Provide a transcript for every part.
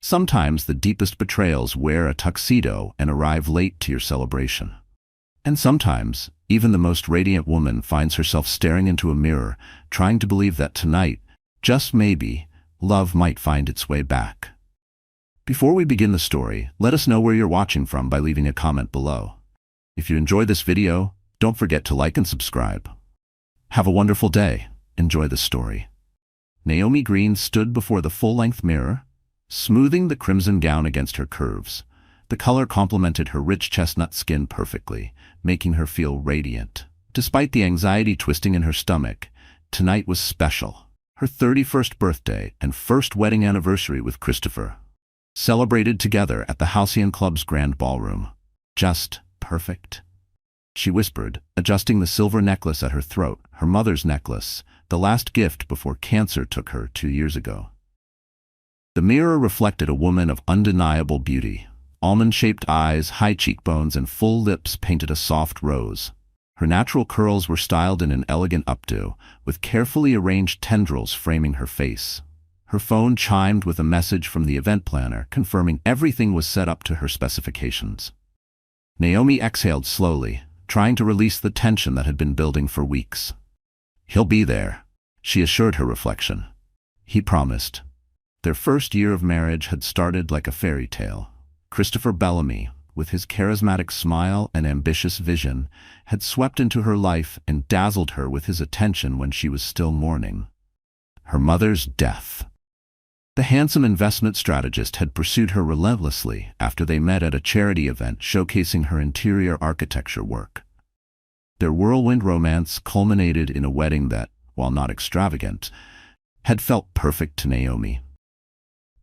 Sometimes the deepest betrayals wear a tuxedo and arrive late to your celebration. And sometimes, even the most radiant woman finds herself staring into a mirror, trying to believe that tonight, just maybe, love might find its way back. Before we begin the story, let us know where you're watching from by leaving a comment below. If you enjoyed this video, don't forget to like and subscribe. Have a wonderful day. Enjoy the story. Naomi Green stood before the full-length mirror, smoothing the crimson gown against her curves. The color complemented her rich chestnut skin perfectly, making her feel radiant. Despite the anxiety twisting in her stomach, tonight was special. Her 31st birthday and first wedding anniversary with Christopher. Celebrated together at the Halcyon Club's grand ballroom. Just perfect. She whispered, adjusting the silver necklace at her throat, her mother's necklace, the last gift before cancer took her 2 years ago. The mirror reflected a woman of undeniable beauty. Almond-shaped eyes, high cheekbones, and full lips painted a soft rose. Her natural curls were styled in an elegant updo, with carefully arranged tendrils framing her face. Her phone chimed with a message from the event planner, confirming everything was set up to her specifications. Naomi exhaled slowly, trying to release the tension that had been building for weeks. "He'll be there," she assured her reflection. He promised. Their first year of marriage had started like a fairy tale. Christopher Bellamy, with his charismatic smile and ambitious vision, had swept into her life and dazzled her with his attention when she was still mourning. Her mother's death. The handsome investment strategist had pursued her relentlessly after they met at a charity event showcasing her interior architecture work. Their whirlwind romance culminated in a wedding that, while not extravagant, had felt perfect to Naomi.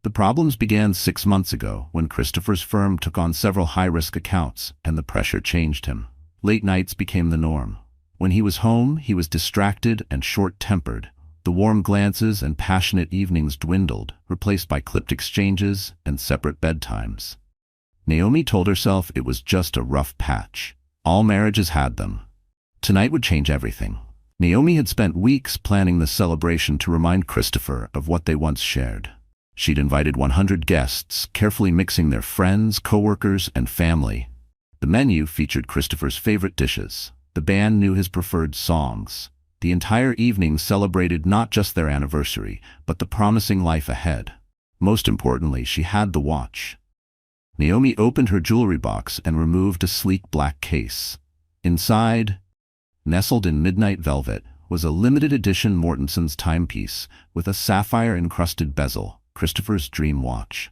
The problems began 6 months ago when Christopher's firm took on several high-risk accounts and the pressure changed him. Late nights became the norm. When he was home, he was distracted and short-tempered. The warm glances and passionate evenings dwindled, replaced by clipped exchanges and separate bedtimes. Naomi told herself it was just a rough patch. All marriages had them. Tonight would change everything. Naomi had spent weeks planning the celebration to remind Christopher of what they once shared. She'd invited 100 guests, carefully mixing their friends, coworkers, and family. The menu featured Christopher's favorite dishes. The band knew his preferred songs. The entire evening celebrated not just their anniversary, but the promising life ahead. Most importantly, she had the watch. Naomi opened her jewelry box and removed a sleek black case. Inside, nestled in midnight velvet, was a limited edition Mortenson's timepiece with a sapphire-encrusted bezel. Christopher's dream watch.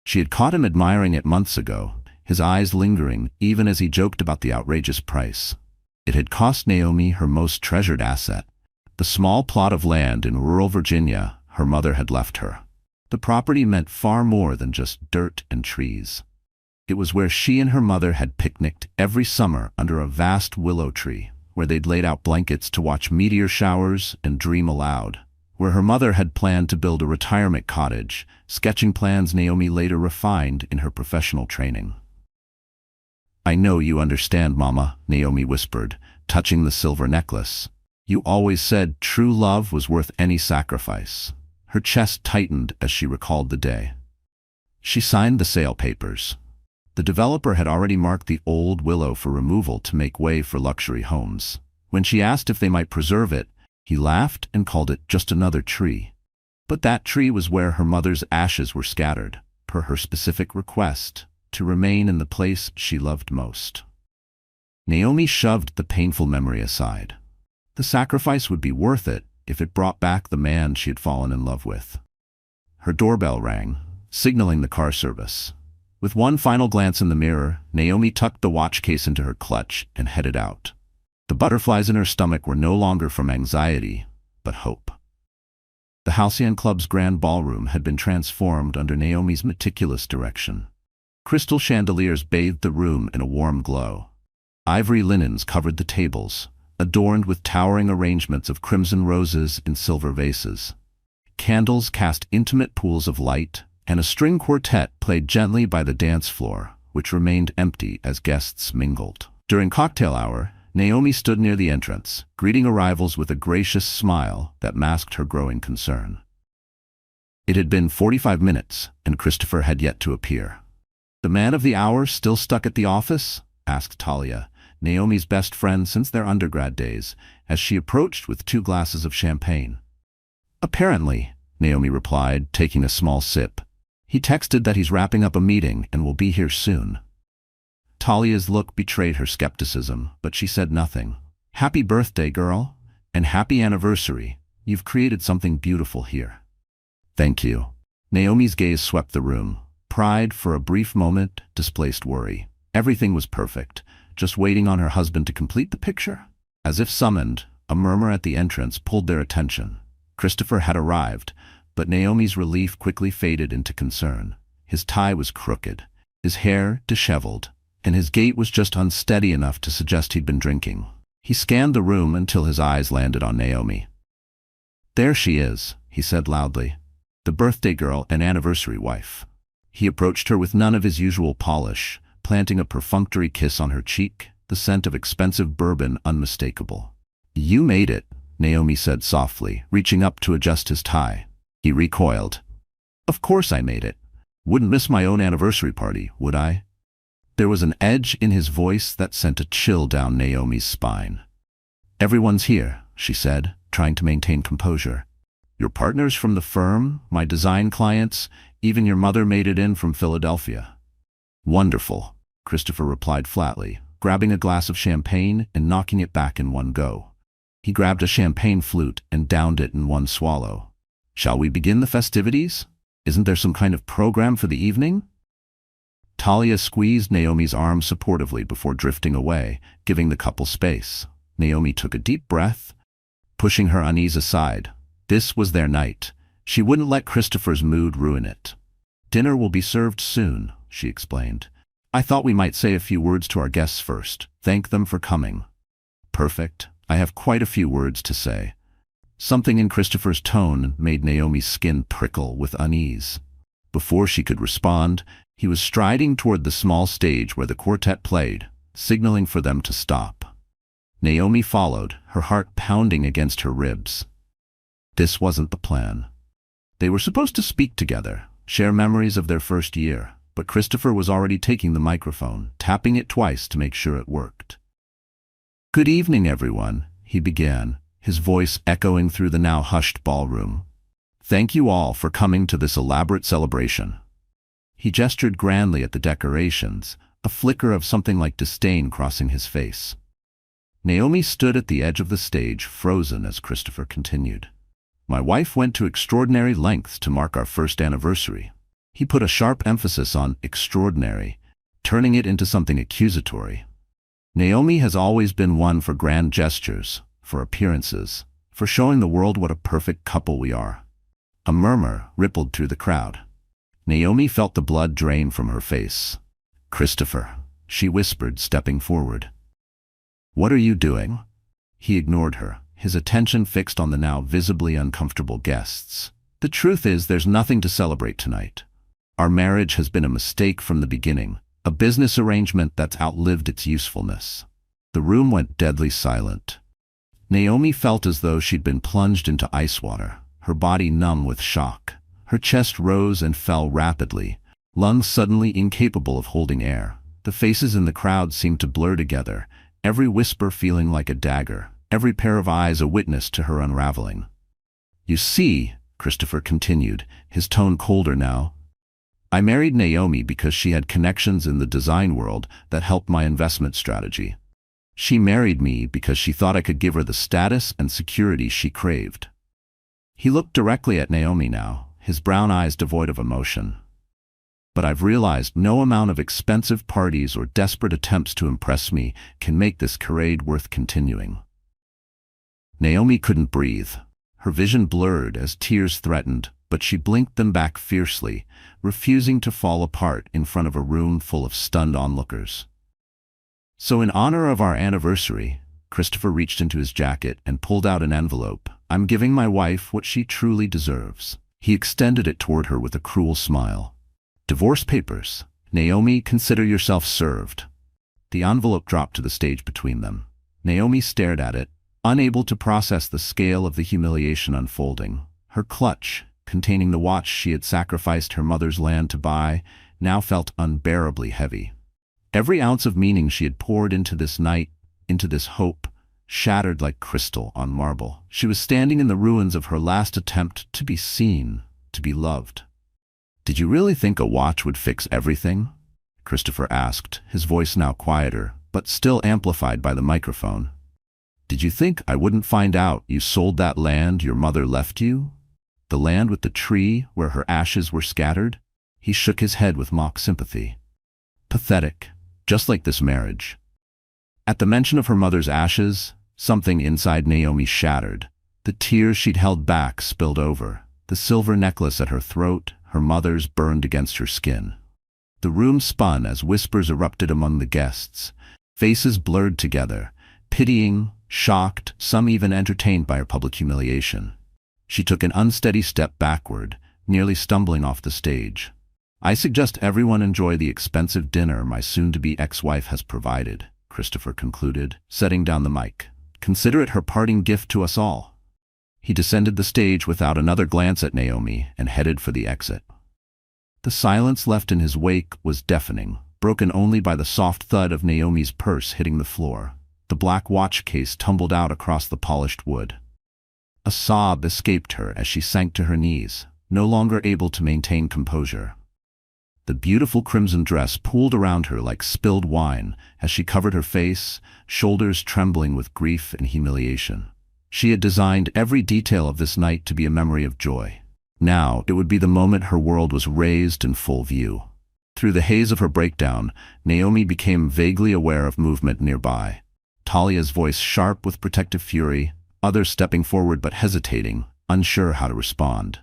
She had caught him admiring it months ago, his eyes lingering even as he joked about the outrageous price. It had cost Naomi her most treasured asset, the small plot of land in rural Virginia her mother had left her. The property meant far more than just dirt and trees. It was where she and her mother had picnicked every summer under a vast willow tree, where they'd laid out blankets to watch meteor showers and dream aloud. Where her mother had planned to build a retirement cottage, sketching plans Naomi later refined in her professional training. "I know you understand, Mama," Naomi whispered, touching the silver necklace. "You always said true love was worth any sacrifice." Her chest tightened as she recalled the day. She signed the sale papers. The developer had already marked the old willow for removal to make way for luxury homes. When she asked if they might preserve it, he laughed and called it just another tree. But that tree was where her mother's ashes were scattered, per her specific request, to remain in the place she loved most. Naomi shoved the painful memory aside. The sacrifice would be worth it if it brought back the man she had fallen in love with. Her doorbell rang, signaling the car service. With one final glance in the mirror, Naomi tucked the watch case into her clutch and headed out. The butterflies in her stomach were no longer from anxiety, but hope. The Halcyon Club's grand ballroom had been transformed under Naomi's meticulous direction. Crystal chandeliers bathed the room in a warm glow. Ivory linens covered the tables, adorned with towering arrangements of crimson roses in silver vases. Candles cast intimate pools of light, and a string quartet played gently by the dance floor, which remained empty as guests mingled. During cocktail hour, Naomi stood near the entrance, greeting arrivals with a gracious smile that masked her growing concern. It had been 45 minutes, and Christopher had yet to appear. "The man of the hour still stuck at the office?" asked Talia, Naomi's best friend since their undergrad days, as she approached with 2 glasses of champagne. "Apparently," Naomi replied, taking a small sip. "He texted that he's wrapping up a meeting and will be here soon." Talia's look betrayed her skepticism, but she said nothing. "Happy birthday, girl, and happy anniversary. You've created something beautiful here." "Thank you." Naomi's gaze swept the room. Pride, for a brief moment, displaced worry. Everything was perfect, just waiting on her husband to complete the picture. As if summoned, a murmur at the entrance pulled their attention. Christopher had arrived, but Naomi's relief quickly faded into concern. His tie was crooked, his hair disheveled, and his gait was just unsteady enough to suggest he'd been drinking. He scanned the room until his eyes landed on Naomi. "There she is," he said loudly. "The birthday girl and anniversary wife." He approached her with none of his usual polish, planting a perfunctory kiss on her cheek, the scent of expensive bourbon unmistakable. "You made it," Naomi said softly, reaching up to adjust his tie. He recoiled. "Of course I made it. Wouldn't miss my own anniversary party, would I?" There was an edge in his voice that sent a chill down Naomi's spine. "Everyone's here," she said, trying to maintain composure. "Your partners from the firm, my design clients, even your mother made it in from Philadelphia." "Wonderful," Christopher replied flatly, grabbing a glass of champagne and knocking it back in one go. He grabbed a champagne flute and downed it in one swallow. "Shall we begin the festivities? Isn't there some kind of program for the evening?" Talia squeezed Naomi's arm supportively before drifting away, giving the couple space. Naomi took a deep breath, pushing her unease aside. This was their night. She wouldn't let Christopher's mood ruin it. "Dinner will be served soon," she explained. "I thought we might say a few words to our guests first, thank them for coming." "Perfect. I have quite a few words to say." Something in Christopher's tone made Naomi's skin prickle with unease. Before she could respond, he was striding toward the small stage where the quartet played, signaling for them to stop. Naomi followed, her heart pounding against her ribs. This wasn't the plan. They were supposed to speak together, share memories of their first year, but Christopher was already taking the microphone, tapping it twice to make sure it worked. "Good evening, everyone," he began, his voice echoing through the now hushed ballroom. "Thank you all for coming to this elaborate celebration." He gestured grandly at the decorations, a flicker of something like disdain crossing his face. Naomi stood at the edge of the stage, frozen as Christopher continued. "My wife went to extraordinary lengths to mark our first anniversary." He put a sharp emphasis on extraordinary, turning it into something accusatory. "Naomi has always been one for grand gestures, for appearances, for showing the world what a perfect couple we are." A murmur rippled through the crowd. Naomi felt the blood drain from her face. "Christopher," she whispered, stepping forward. "What are you doing?" He ignored her, his attention fixed on the now visibly uncomfortable guests. "The truth is, there's nothing to celebrate tonight. Our marriage has been a mistake from the beginning, a business arrangement that's outlived its usefulness." The room went deadly silent. Naomi felt as though she'd been plunged into ice water, her body numb with shock. Her chest rose and fell rapidly, lungs suddenly incapable of holding air. The faces in the crowd seemed to blur together, every whisper feeling like a dagger, every pair of eyes a witness to her unraveling. "You see," Christopher continued, his tone colder now, "I married Naomi because she had connections in the design world that helped my investment strategy. She married me because she thought I could give her the status and security she craved." He looked directly at Naomi now, his brown eyes devoid of emotion. "But I've realized no amount of expensive parties or desperate attempts to impress me can make this charade worth continuing." Naomi couldn't breathe. Her vision blurred as tears threatened, but she blinked them back fiercely, refusing to fall apart in front of a room full of stunned onlookers. "So in honor of our anniversary," Christopher reached into his jacket and pulled out an envelope, "I'm giving my wife what she truly deserves." He extended it toward her with a cruel smile. "Divorce papers. Naomi, consider yourself served." The envelope dropped to the stage between them. Naomi stared at it, unable to process the scale of the humiliation unfolding. Her clutch, containing the watch she had sacrificed her mother's land to buy, now felt unbearably heavy. Every ounce of meaning she had poured into this night, into this hope, shattered like crystal on marble. She was standing in the ruins of her last attempt to be seen, to be loved. "Did you really think a watch would fix everything?" Christopher asked, his voice now quieter, but still amplified by the microphone. "Did you think I wouldn't find out you sold that land your mother left you? The land with the tree where her ashes were scattered?" He shook his head with mock sympathy. "Pathetic, just like this marriage." At the mention of her mother's ashes, something inside Naomi shattered. The tears she'd held back spilled over. The silver necklace at her throat, her mother's, burned against her skin. The room spun as whispers erupted among the guests. Faces blurred together, pitying, shocked, some even entertained by her public humiliation. She took an unsteady step backward, nearly stumbling off the stage. "I suggest everyone enjoy the expensive dinner my soon-to-be ex-wife has provided," Christopher concluded, setting down the mic. "Consider it her parting gift to us all." He descended the stage without another glance at Naomi and headed for the exit. The silence left in his wake was deafening, broken only by the soft thud of Naomi's purse hitting the floor. The black watch case tumbled out across the polished wood. A sob escaped her as she sank to her knees, no longer able to maintain composure. The beautiful crimson dress pooled around her like spilled wine as she covered her face, shoulders trembling with grief and humiliation. She had designed every detail of this night to be a memory of joy. Now it would be the moment her world was raised in full view. Through the haze of her breakdown, Naomi became vaguely aware of movement nearby. Talia's voice sharp with protective fury, others stepping forward but hesitating, unsure how to respond.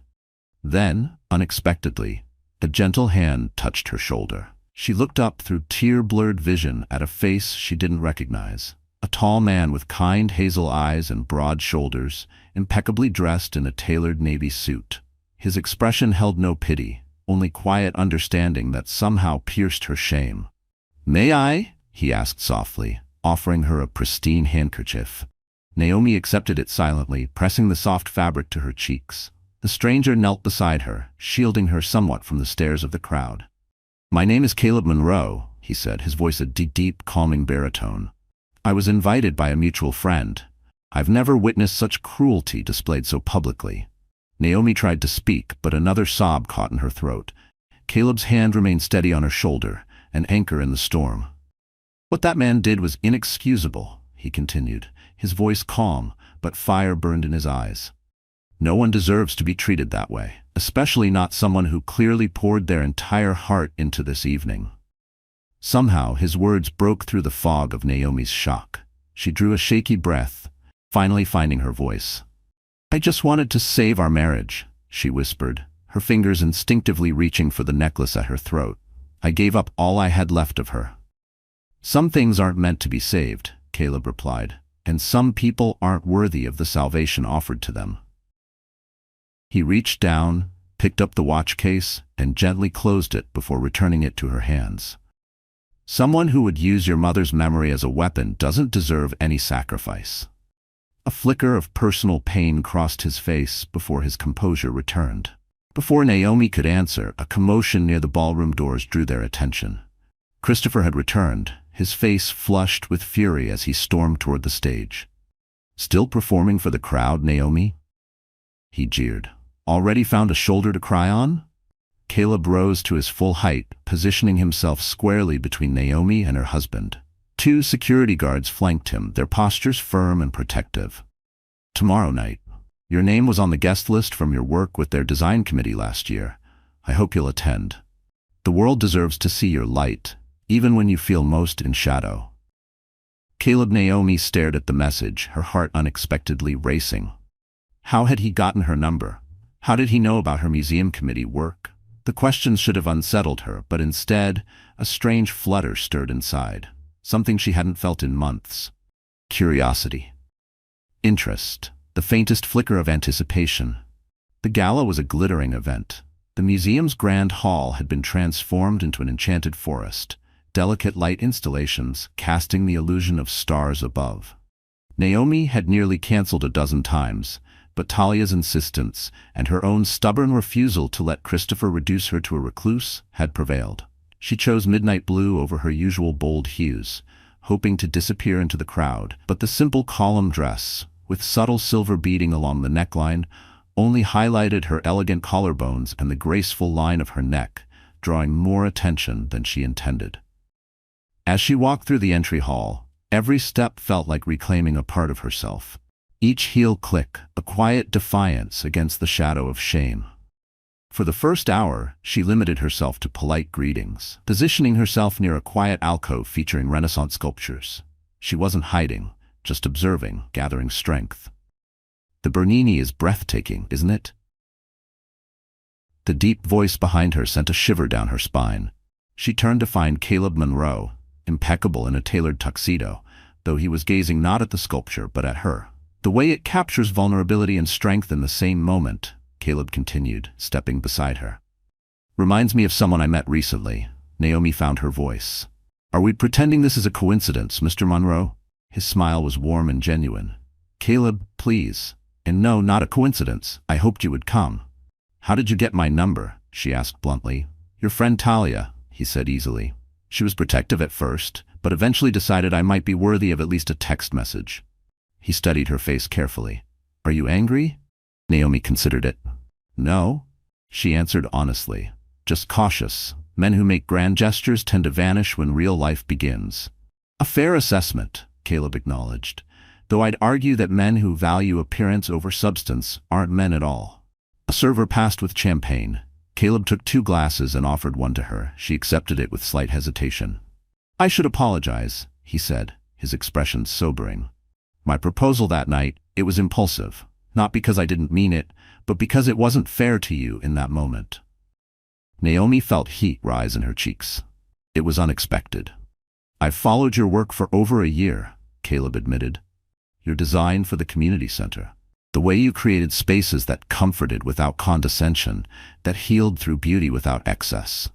Then, unexpectedly, a gentle hand touched her shoulder. She looked up through tear-blurred vision at a face she didn't recognize. A tall man with kind hazel eyes and broad shoulders, impeccably dressed in a tailored navy suit. His expression held no pity, only quiet understanding that somehow pierced her shame. "May I?" he asked softly, offering her a pristine handkerchief. Naomi accepted it silently, pressing the soft fabric to her cheeks. The stranger knelt beside her, shielding her somewhat from the stares of the crowd. "My name is Caleb Monroe," he said, his voice a deep, calming baritone. "I was invited by a mutual friend. I've never witnessed such cruelty displayed so publicly." Naomi tried to speak, but another sob caught in her throat. Caleb's hand remained steady on her shoulder, an anchor in the storm. "What that man did was inexcusable," he continued, his voice calm, but fire burned in his eyes. "No one deserves to be treated that way, especially not someone who clearly poured their entire heart into this evening." Somehow his words broke through the fog of Naomi's shock. She drew a shaky breath, finally finding her voice. "I just wanted to save our marriage," she whispered, her fingers instinctively reaching for the necklace at her throat. "I gave up all I had left of her." "Some things aren't meant to be saved," Caleb replied, "and some people aren't worthy of the salvation offered to them." He reached down, picked up the watch case, and gently closed it before returning it to her hands. "Someone who would use your mother's memory as a weapon doesn't deserve any sacrifice." A flicker of personal pain crossed his face before his composure returned. Before Naomi could answer, a commotion near the ballroom doors drew their attention. Christopher had returned, his face flushed with fury as he stormed toward the stage. "Still performing for the crowd, Naomi?" he jeered. "Already found a shoulder to cry on?" Caleb rose to his full height, positioning himself squarely between Naomi and her husband. Two security guards flanked him, their postures firm and protective. "Tomorrow night. Your name was on the guest list from your work with their design committee last year. I hope you'll attend. The world deserves to see your light, even when you feel most in shadow." Naomi stared at the message, her heart unexpectedly racing. How had he gotten her number? How did he know about her museum committee work? The questions should have unsettled her, but instead, a strange flutter stirred inside, something she hadn't felt in months. Curiosity. Interest. The faintest flicker of anticipation. The gala was a glittering event. The museum's grand hall had been transformed into an enchanted forest, delicate light installations casting the illusion of stars above. Naomi had nearly canceled a dozen times, but Talia's insistence and her own stubborn refusal to let Christopher reduce her to a recluse had prevailed. She chose midnight blue over her usual bold hues, hoping to disappear into the crowd, but the simple column dress, with subtle silver beading along the neckline, only highlighted her elegant collarbones and the graceful line of her neck, drawing more attention than she intended. As she walked through the entry hall, every step felt like reclaiming a part of herself. Each heel click, a quiet defiance against the shadow of shame. For the first hour, she limited herself to polite greetings, positioning herself near a quiet alcove featuring Renaissance sculptures. She wasn't hiding, just observing, gathering strength. The Bernini is breathtaking, isn't it? The deep voice behind her sent a shiver down her spine. She turned to find Caleb Monroe, impeccable in a tailored tuxedo, though he was gazing not at the sculpture but at her. The way it captures vulnerability and strength in the same moment, Caleb continued, stepping beside her. Reminds me of someone I met recently. Naomi found her voice. Are we pretending this is a coincidence, Mr. Monroe? His smile was warm and genuine. Caleb, please. And no, not a coincidence. I hoped you would come. How did you get my number? She asked bluntly. Your friend Talia, he said easily. She was protective at first, but eventually decided I might be worthy of at least a text message. He studied her face carefully. Are you angry? Naomi considered it. No, she answered honestly. Just cautious. Men who make grand gestures tend to vanish when real life begins. A fair assessment, Caleb acknowledged, though I'd argue that men who value appearance over substance aren't men at all. A server passed with champagne. Caleb took 2 glasses and offered one to her. She accepted it with slight hesitation. I should apologize, he said, his expression sobering. My proposal that night, it was impulsive, not because I didn't mean it, but because it wasn't fair to you in that moment. Naomi felt heat rise in her cheeks. It was unexpected. I've followed your work for over a year, Caleb admitted. Your design for the community center. The way you created spaces that comforted without condescension, that healed through beauty without excess.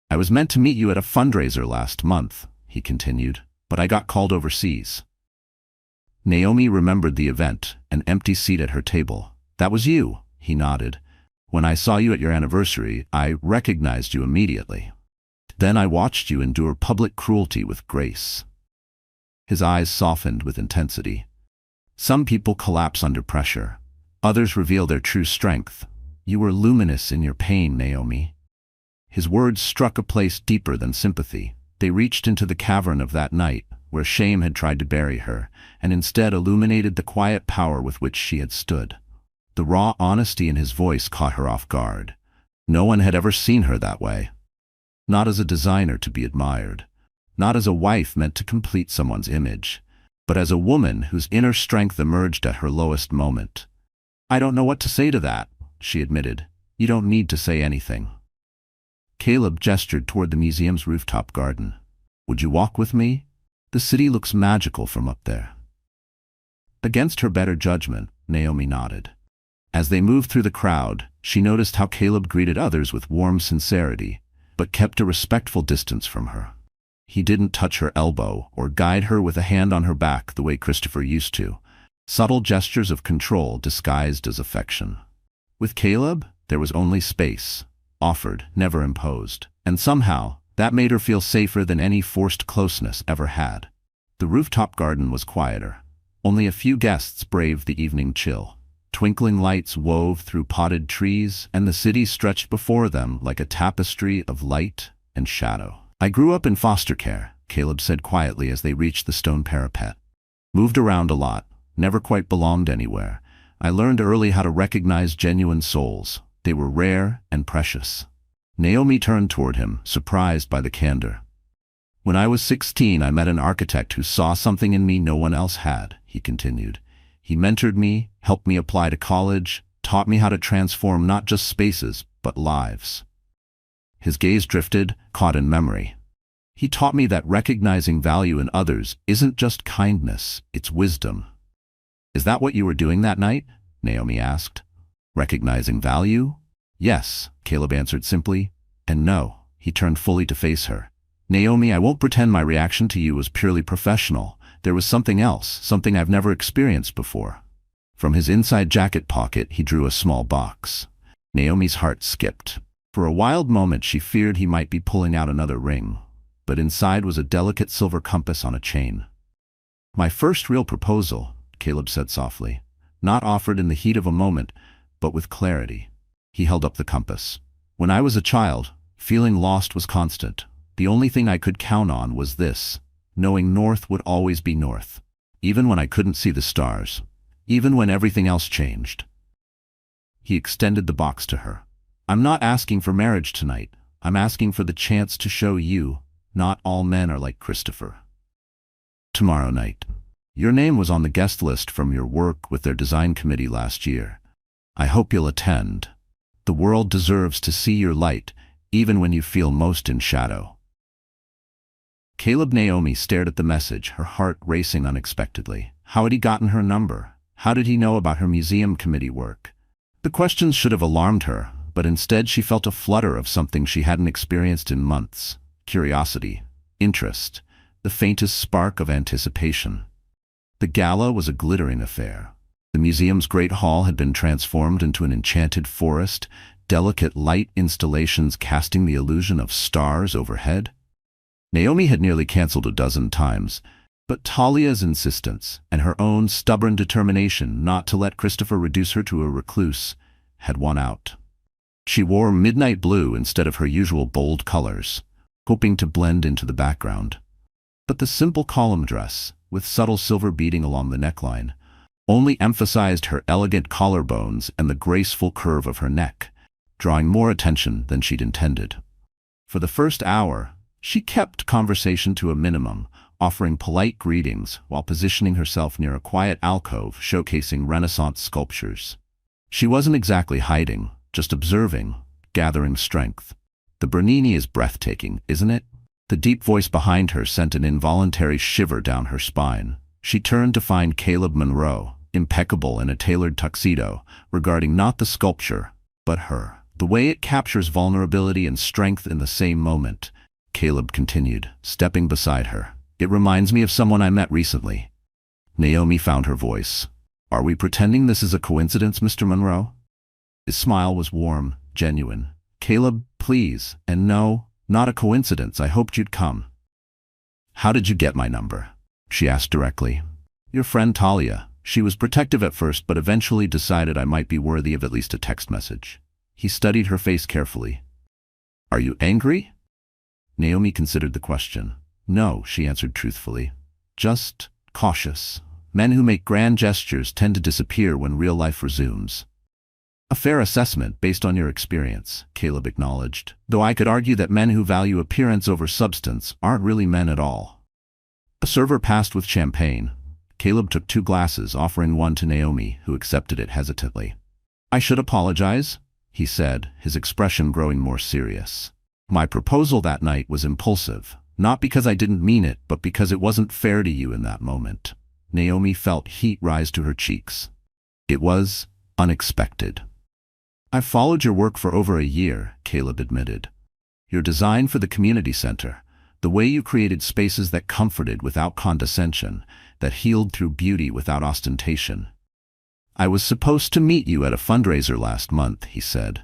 I was meant to meet you at a fundraiser last month, he continued, but I got called overseas. Naomi remembered the event, an empty seat at her table. That was you, he nodded. When I saw you at your anniversary, I recognized you immediately. Then I watched you endure public cruelty with grace. His eyes softened with intensity. Some people collapse under pressure. Others reveal their true strength. You were luminous in your pain, Naomi. His words struck a place deeper than sympathy. They reached into the cavern of that night, where shame had tried to bury her, and instead illuminated the quiet power with which she had stood. The raw honesty in his voice caught her off guard. No one had ever seen her that way. Not as a designer to be admired, not as a wife meant to complete someone's image, but as a woman whose inner strength emerged at her lowest moment. I don't know what to say to that, she admitted. You don't need to say anything. Caleb gestured toward the museum's rooftop garden. Would you walk with me? The city looks magical from up there. Against her better judgment, Naomi nodded. As they moved through the crowd, she noticed how Caleb greeted others with warm sincerity, but kept a respectful distance from her. He didn't touch her elbow or guide her with a hand on her back the way Christopher used to, subtle gestures of control disguised as affection. With Caleb, there was only space, offered, never imposed, and somehow, that made her feel safer than any forced closeness ever had. The rooftop garden was quieter. Only a few guests braved the evening chill. Twinkling lights wove through potted trees, and the city stretched before them like a tapestry of light and shadow. I grew up in foster care, Caleb said quietly as they reached the stone parapet. Moved around a lot, never quite belonged anywhere. I learned early how to recognize genuine souls. They were rare and precious. Naomi turned toward him, surprised by the candor. When I was 16, I met an architect who saw something in me no one else had, he continued. He mentored me, helped me apply to college, taught me how to transform not just spaces, but lives. His gaze drifted, caught in memory. He taught me that recognizing value in others isn't just kindness, it's wisdom. Is that what you were doing that night? Naomi asked. Recognizing value? Yes, Caleb answered simply. And no, he turned fully to face her. Naomi, I won't pretend my reaction to you was purely professional. There was something else, something I've never experienced before. From his inside jacket pocket, he drew a small box. Naomi's heart skipped. For a wild moment, she feared he might be pulling out another ring, but inside was a delicate silver compass on a chain. "My first real proposal," Caleb said softly, not offered in the heat of a moment, but with clarity. He held up the compass. "When I was a child, feeling lost was constant. The only thing I could count on was this, knowing north would always be north, even when I couldn't see the stars, even when everything else changed." He extended the box to her. "I'm not asking for marriage tonight. I'm asking for the chance to show you, not all men are like Christopher. Tomorrow night. Your name was on the guest list from your work with their design committee last year. I hope you'll attend. The world deserves to see your light, even when you feel most in shadow." Naomi stared at the message, her heart racing unexpectedly. How had he gotten her number? How did he know about her museum committee work? The questions should have alarmed her, but instead she felt a flutter of something she hadn't experienced in months. Curiosity, interest, the faintest spark of anticipation. The gala was a glittering affair. The museum's great hall had been transformed into an enchanted forest, delicate light installations casting the illusion of stars overhead. Naomi had nearly canceled a dozen times, but Talia's insistence and her own stubborn determination not to let Christopher reduce her to a recluse had won out. She wore midnight blue instead of her usual bold colors, hoping to blend into the background. But the simple column dress, with subtle silver beading along the neckline, only emphasized her elegant collarbones and the graceful curve of her neck, drawing more attention than she'd intended. For the first hour, she kept conversation to a minimum, offering polite greetings while positioning herself near a quiet alcove showcasing Renaissance sculptures. She wasn't exactly hiding, just observing, gathering strength. "The Bernini is breathtaking, isn't it?" The deep voice behind her sent an involuntary shiver down her spine. She turned to find Caleb Monroe, impeccable in a tailored tuxedo, regarding not the sculpture, but her. "The way it captures vulnerability and strength in the same moment," Caleb continued, stepping beside her. "It reminds me of someone I met recently." Naomi found her voice. "Are we pretending this is a coincidence, Mr. Monroe?" His smile was warm, genuine. "Caleb, please, and no, not a coincidence. I hoped you'd come." "How did you get my number?" she asked directly. "Your friend Talia. She was protective at first, but eventually decided I might be worthy of at least a text message." He studied her face carefully. "Are you angry?" Naomi considered the question. "No," she answered truthfully. "Just cautious. Men who make grand gestures tend to disappear when real life resumes." "A fair assessment based on your experience," Caleb acknowledged, "though I could argue that men who value appearance over substance aren't really men at all." A server passed with champagne. Caleb took 2 glasses, offering one to Naomi, who accepted it hesitantly. "I should apologize," he said, his expression growing more serious. "My proposal that night was impulsive, not because I didn't mean it, but because it wasn't fair to you in that moment." Naomi felt heat rise to her cheeks. "It was unexpected." "I've followed your work for over a year," Caleb admitted. "Your design for the community center, the way you created spaces that comforted without condescension, that healed through beauty without ostentation. I was supposed to meet you at a fundraiser last month," he said.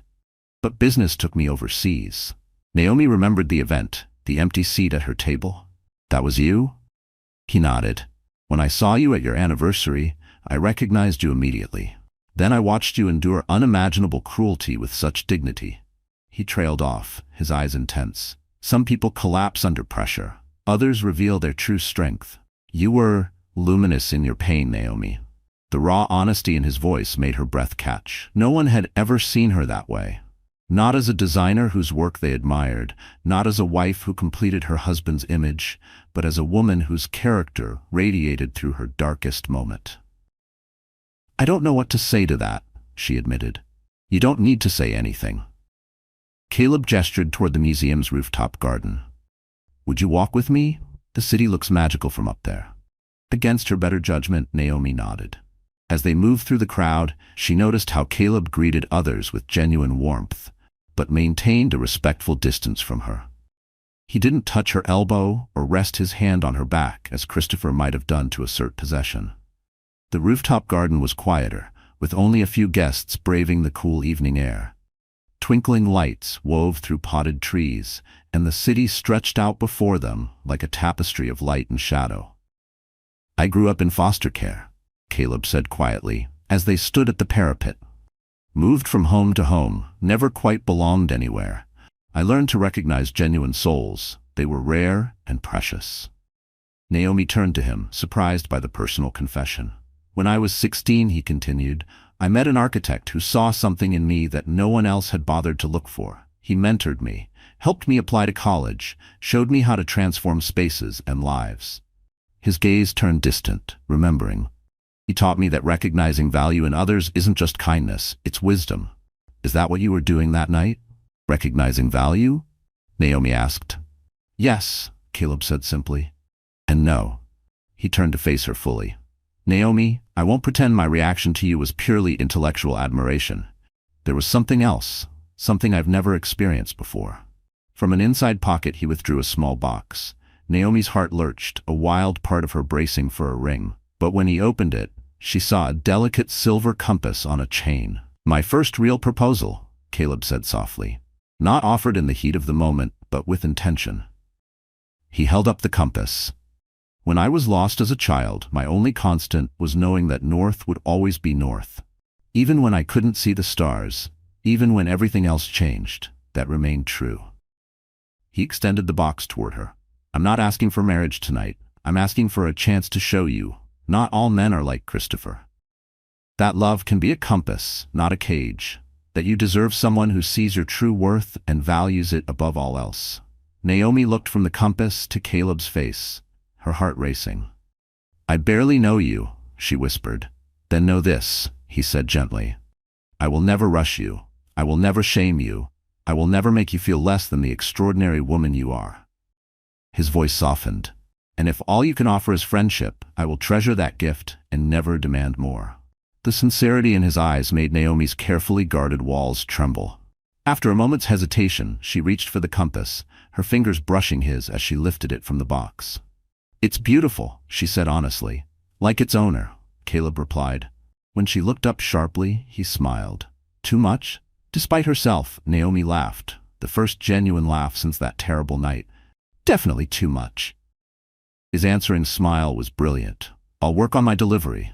"But business took me overseas." Naomi remembered the event, the empty seat at her table. "That was you?" He nodded. "When I saw you at your anniversary, I recognized you immediately. Then I watched you endure unimaginable cruelty with such dignity." He trailed off, his eyes intense. "Some people collapse under pressure. Others reveal their true strength. You were luminous in your pain, Naomi." The raw honesty in his voice made her breath catch. No one had ever seen her that way. Not as a designer whose work they admired, not as a wife who completed her husband's image, but as a woman whose character radiated through her darkest moment. "I don't know what to say to that," she admitted. "You don't need to say anything." Caleb gestured toward the museum's rooftop garden. "Would you walk with me? The city looks magical from up there." Against her better judgment, Naomi nodded. As they moved through the crowd, she noticed how Caleb greeted others with genuine warmth, but maintained a respectful distance from her. He didn't touch her elbow or rest his hand on her back as Christopher might have done to assert possession. The rooftop garden was quieter, with only a few guests braving the cool evening air. Twinkling lights wove through potted trees, and the city stretched out before them like a tapestry of light and shadow. "I grew up in foster care," Caleb said quietly, as they stood at the parapet. "Moved from home to home, never quite belonged anywhere. I learned to recognize genuine souls. They were rare and precious." Naomi turned to him, surprised by the personal confession. "When I was 16, he continued, I met an architect who saw something in me that no one else had bothered to look for. He mentored me, helped me apply to college, showed me how to transform spaces and lives." His gaze turned distant, remembering. "He taught me that recognizing value in others isn't just kindness, it's wisdom." "Is that what you were doing that night? Recognizing value?" Naomi asked. "Yes," Caleb said simply. "And no." He turned to face her fully. "Naomi, I won't pretend my reaction to you was purely intellectual admiration. There was something else, something I've never experienced before." From an inside pocket he withdrew a small box. Naomi's heart lurched, a wild part of her bracing for a ring. But when he opened it, she saw a delicate silver compass on a chain. "My first real proposal," Caleb said softly. "Not offered in the heat of the moment, but with intention." He held up the compass. "When I was lost as a child, my only constant was knowing that north would always be north. Even when I couldn't see the stars, even when everything else changed, that remained true." He extended the box toward her. "I'm not asking for marriage tonight. I'm asking for a chance to show you. Not all men are like Christopher. That love can be a compass, not a cage. That you deserve someone who sees your true worth and values it above all else." Naomi looked from the compass to Caleb's face, her heart racing. "I barely know you," she whispered. "Then know this," he said gently. "I will never rush you. I will never shame you. I will never make you feel less than the extraordinary woman you are." His voice softened. "And if all you can offer is friendship, I will treasure that gift and never demand more." The sincerity in his eyes made Naomi's carefully guarded walls tremble. After a moment's hesitation, she reached for the compass, her fingers brushing his as she lifted it from the box. "It's beautiful," she said honestly. "Like its owner," Caleb replied. When she looked up sharply, he smiled. "Too much?" Despite herself, Naomi laughed, the first genuine laugh since that terrible night. "Definitely too much." His answering smile was brilliant. "I'll work on my delivery."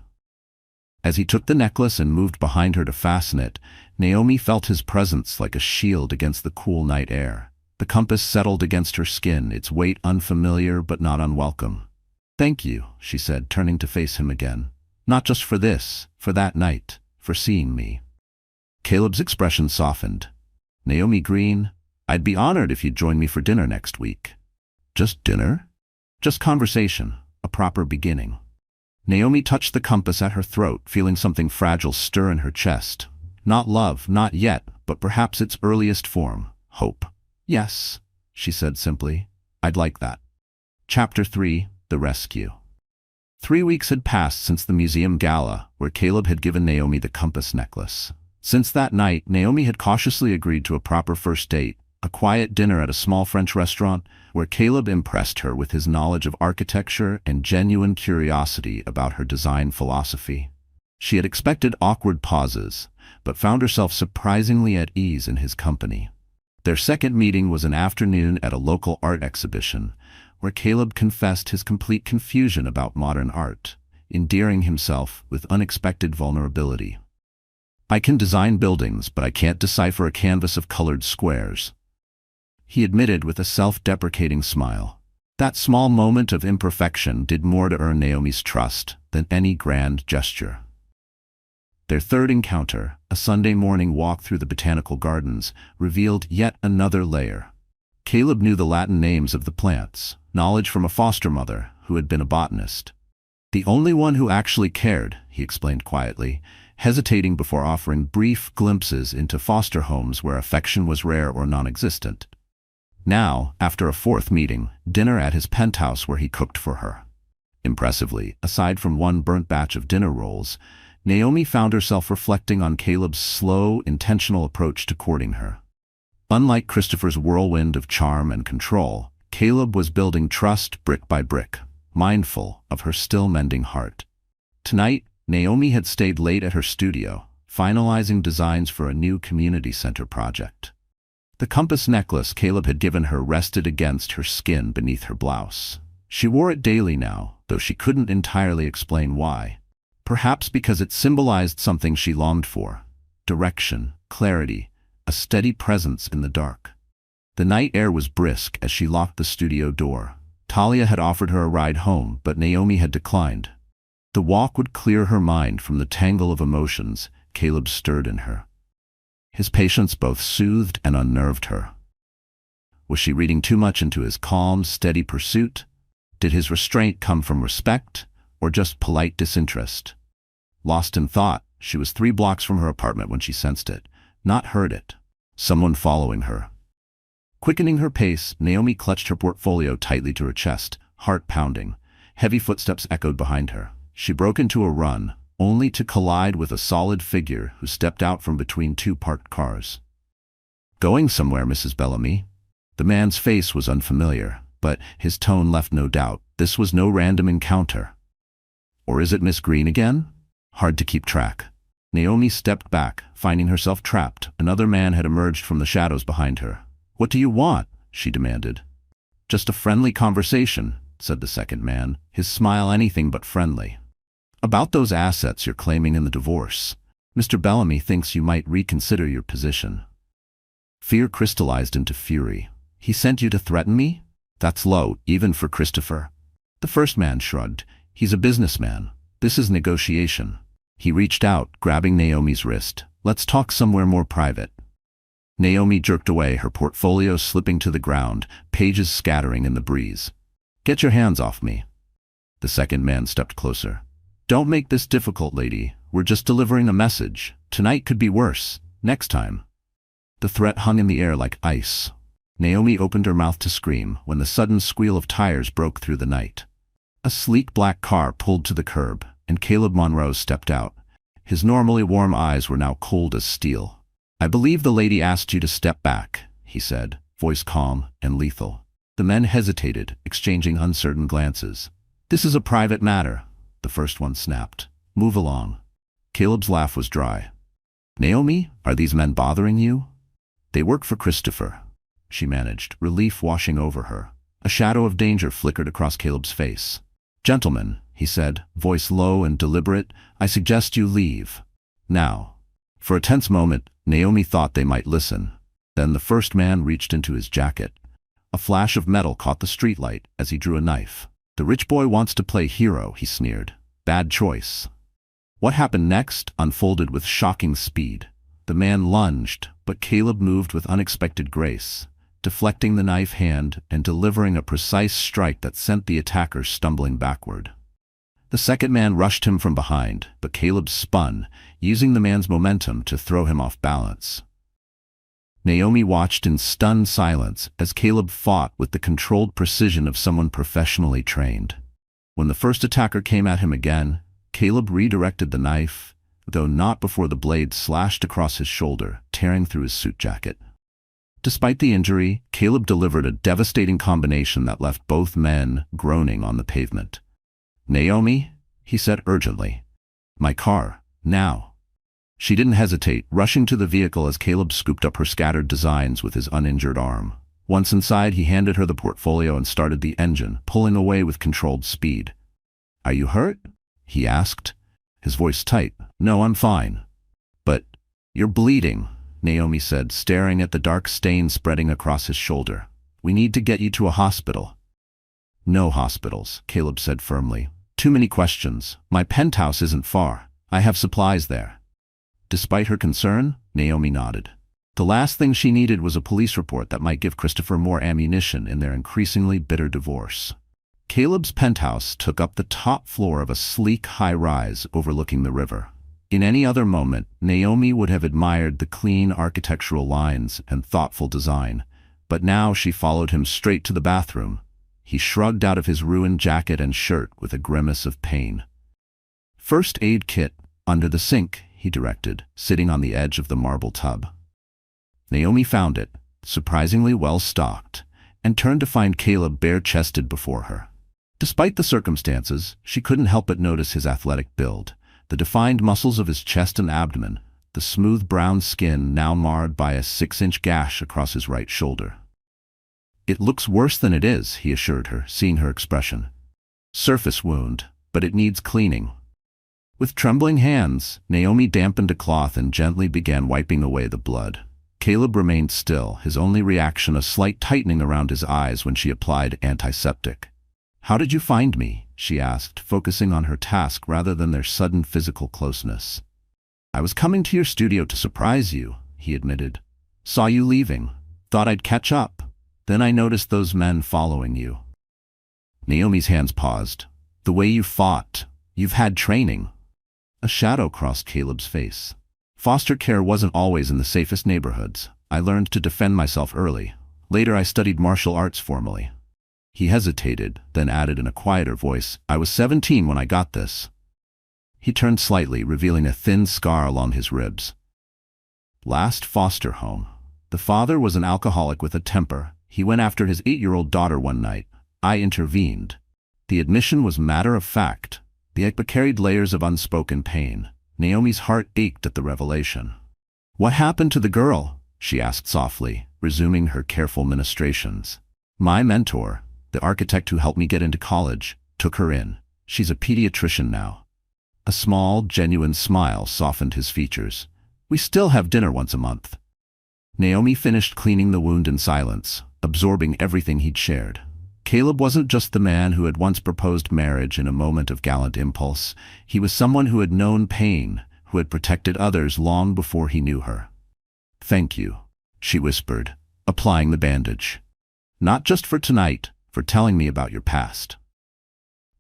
As he took the necklace and moved behind her to fasten it, Naomi felt his presence like a shield against the cool night air. The compass settled against her skin, its weight unfamiliar but not unwelcome. "Thank you," she said, turning to face him again. "Not just for this, for that night, for seeing me." Caleb's expression softened. "Naomi Green, I'd be honored if you'd join me for dinner next week." "Just dinner?" "Just conversation, a proper beginning." Naomi touched the compass at her throat, feeling something fragile stir in her chest. Not love, not yet, but perhaps its earliest form, hope. "Yes," she said simply. "I'd like that." Chapter 3: The Rescue. 3 weeks had passed since the museum gala, where Caleb had given Naomi the compass necklace. Since that night, Naomi had cautiously agreed to a proper first date, a quiet dinner at a small French restaurant, where Caleb impressed her with his knowledge of architecture and genuine curiosity about her design philosophy. She had expected awkward pauses, but found herself surprisingly at ease in his company. Their second meeting was an afternoon at a local art exhibition, where Caleb confessed his complete confusion about modern art, endearing himself with unexpected vulnerability. "I can design buildings, but I can't decipher a canvas of colored squares," he admitted with a self-deprecating smile. That small moment of imperfection did more to earn Naomi's trust than any grand gesture. Their third encounter, a Sunday morning walk through the botanical gardens, revealed yet another layer. Caleb knew the Latin names of the plants, knowledge from a foster mother who had been a botanist. "The only one who actually cared," he explained quietly, hesitating before offering brief glimpses into foster homes where affection was rare or non-existent. Now, after a fourth meeting, dinner at his penthouse where he cooked for her. Impressively, aside from one burnt batch of dinner rolls, Naomi found herself reflecting on Caleb's slow, intentional approach to courting her. Unlike Christopher's whirlwind of charm and control, Caleb was building trust brick by brick, mindful of her still mending heart. Tonight, Naomi had stayed late at her studio, finalizing designs for a new community center project. The compass necklace Caleb had given her rested against her skin beneath her blouse. She wore it daily now, though she couldn't entirely explain why. Perhaps because it symbolized something she longed for: direction, clarity, a steady presence in the dark. The night air was brisk as she locked the studio door. Talia had offered her a ride home, but Naomi had declined. The walk would clear her mind from the tangle of emotions Caleb stirred in her. His patience both soothed and unnerved her. Was she reading too much into his calm, steady pursuit? Did his restraint come from respect, or just polite disinterest? Lost in thought, she was 3 blocks from her apartment when she sensed it, not heard it. Someone following her. Quickening her pace, Naomi clutched her portfolio tightly to her chest, heart pounding. Heavy footsteps echoed behind her. She broke into a run, only to collide with a solid figure who stepped out from between 2 parked cars. "Going somewhere, Mrs. Bellamy?" The man's face was unfamiliar, but his tone left no doubt. This was no random encounter. Or is it Miss Green again? Hard to keep track. Naomi stepped back, finding herself trapped. Another man had emerged from the shadows behind her. "What do you want?" she demanded. "Just a friendly conversation," said the second man, his smile anything but friendly. "About those assets you're claiming in the divorce. Mr. Bellamy thinks you might reconsider your position." Fear crystallized into fury. "He sent you to threaten me? That's low, even for Christopher." The first man shrugged. "He's a businessman. This is negotiation." He reached out, grabbing Naomi's wrist. "Let's talk somewhere more private." Naomi jerked away, her portfolio slipping to the ground, pages scattering in the breeze. "Get your hands off me." The second man stepped closer. "Don't make this difficult, lady. We're just delivering a message. Tonight could be worse. Next time." The threat hung in the air like ice. Naomi opened her mouth to scream when the sudden squeal of tires broke through the night. A sleek black car pulled to the curb, and Caleb Monroe stepped out. His normally warm eyes were now cold as steel. "I believe the lady asked you to step back," he said, voice calm and lethal. The men hesitated, exchanging uncertain glances. "This is a private matter," the first one snapped. "Move along." Caleb's laugh was dry. "Naomi, are these men bothering you?" "They work for Christopher," she managed, relief washing over her. A shadow of danger flickered across Caleb's face. "Gentlemen," he said, voice low and deliberate, "I suggest you leave. Now." For a tense moment, Naomi thought they might listen. Then the first man reached into his jacket. A flash of metal caught the streetlight as he drew a knife. "The rich boy wants to play hero," he sneered. "Bad choice." What happened next unfolded with shocking speed. The man lunged, but Caleb moved with unexpected grace, deflecting the knife hand and delivering a precise strike that sent the attacker stumbling backward. The second man rushed him from behind, but Caleb spun, using the man's momentum to throw him off balance. Naomi watched in stunned silence as Caleb fought with the controlled precision of someone professionally trained. When the first attacker came at him again, Caleb redirected the knife, though not before the blade slashed across his shoulder, tearing through his suit jacket. Despite the injury, Caleb delivered a devastating combination that left both men groaning on the pavement. "Naomi," he said urgently. "My car, now." She didn't hesitate, rushing to the vehicle as Caleb scooped up her scattered designs with his uninjured arm. Once inside, he handed her the portfolio and started the engine, pulling away with controlled speed. "Are you hurt?" he asked, his voice tight. "No, I'm fine." "But you're bleeding," Naomi said, staring at the dark stain spreading across his shoulder. "We need to get you to a hospital." "No hospitals," Caleb said firmly. "Too many questions. My penthouse isn't far. I have supplies there." Despite her concern, Naomi nodded. The last thing she needed was a police report that might give Christopher more ammunition in their increasingly bitter divorce. Caleb's penthouse took up the top floor of a sleek high-rise overlooking the river. In any other moment, Naomi would have admired the clean architectural lines and thoughtful design, but now she followed him straight to the bathroom. He shrugged out of his ruined jacket and shirt with a grimace of pain. "First aid kit, under the sink," he directed, sitting on the edge of the marble tub. Naomi found it, surprisingly well stocked, and turned to find Caleb bare-chested before her. Despite the circumstances, she couldn't help but notice his athletic build, the defined muscles of his chest and abdomen, the smooth brown skin now marred by a 6-inch gash across his right shoulder. "It looks worse than it is," he assured her, seeing her expression. "Surface wound, but it needs cleaning." With trembling hands, Naomi dampened a cloth and gently began wiping away the blood. Caleb remained still, his only reaction a slight tightening around his eyes when she applied antiseptic. "How did you find me?" she asked, focusing on her task rather than their sudden physical closeness. "I was coming to your studio to surprise you," he admitted. "Saw you leaving. Thought I'd catch up. Then I noticed those men following you." Naomi's hands paused. "The way you fought. You've had training." A shadow crossed Caleb's face. "Foster care wasn't always in the safest neighborhoods. I learned to defend myself early. Later I studied martial arts formally." He hesitated, then added in a quieter voice, "I was 17 when I got this." He turned slightly, revealing a thin scar along his ribs. Last foster home. The father was an alcoholic with a temper. He went after his 8-year-old daughter one night. I intervened. The admission was matter of fact. The act carried layers of unspoken pain. Naomi's heart ached at the revelation. "What happened to the girl?" she asked softly, resuming her careful ministrations. "My mentor, the architect who helped me get into college, took her in. She's a pediatrician now." A small, genuine smile softened his features. "We still have dinner once a month." Naomi finished cleaning the wound in silence, absorbing everything he'd shared. Caleb wasn't just the man who had once proposed marriage in a moment of gallant impulse. He was someone who had known pain, who had protected others long before he knew her. "Thank you," she whispered, applying the bandage. "Not just for tonight, for telling me about your past."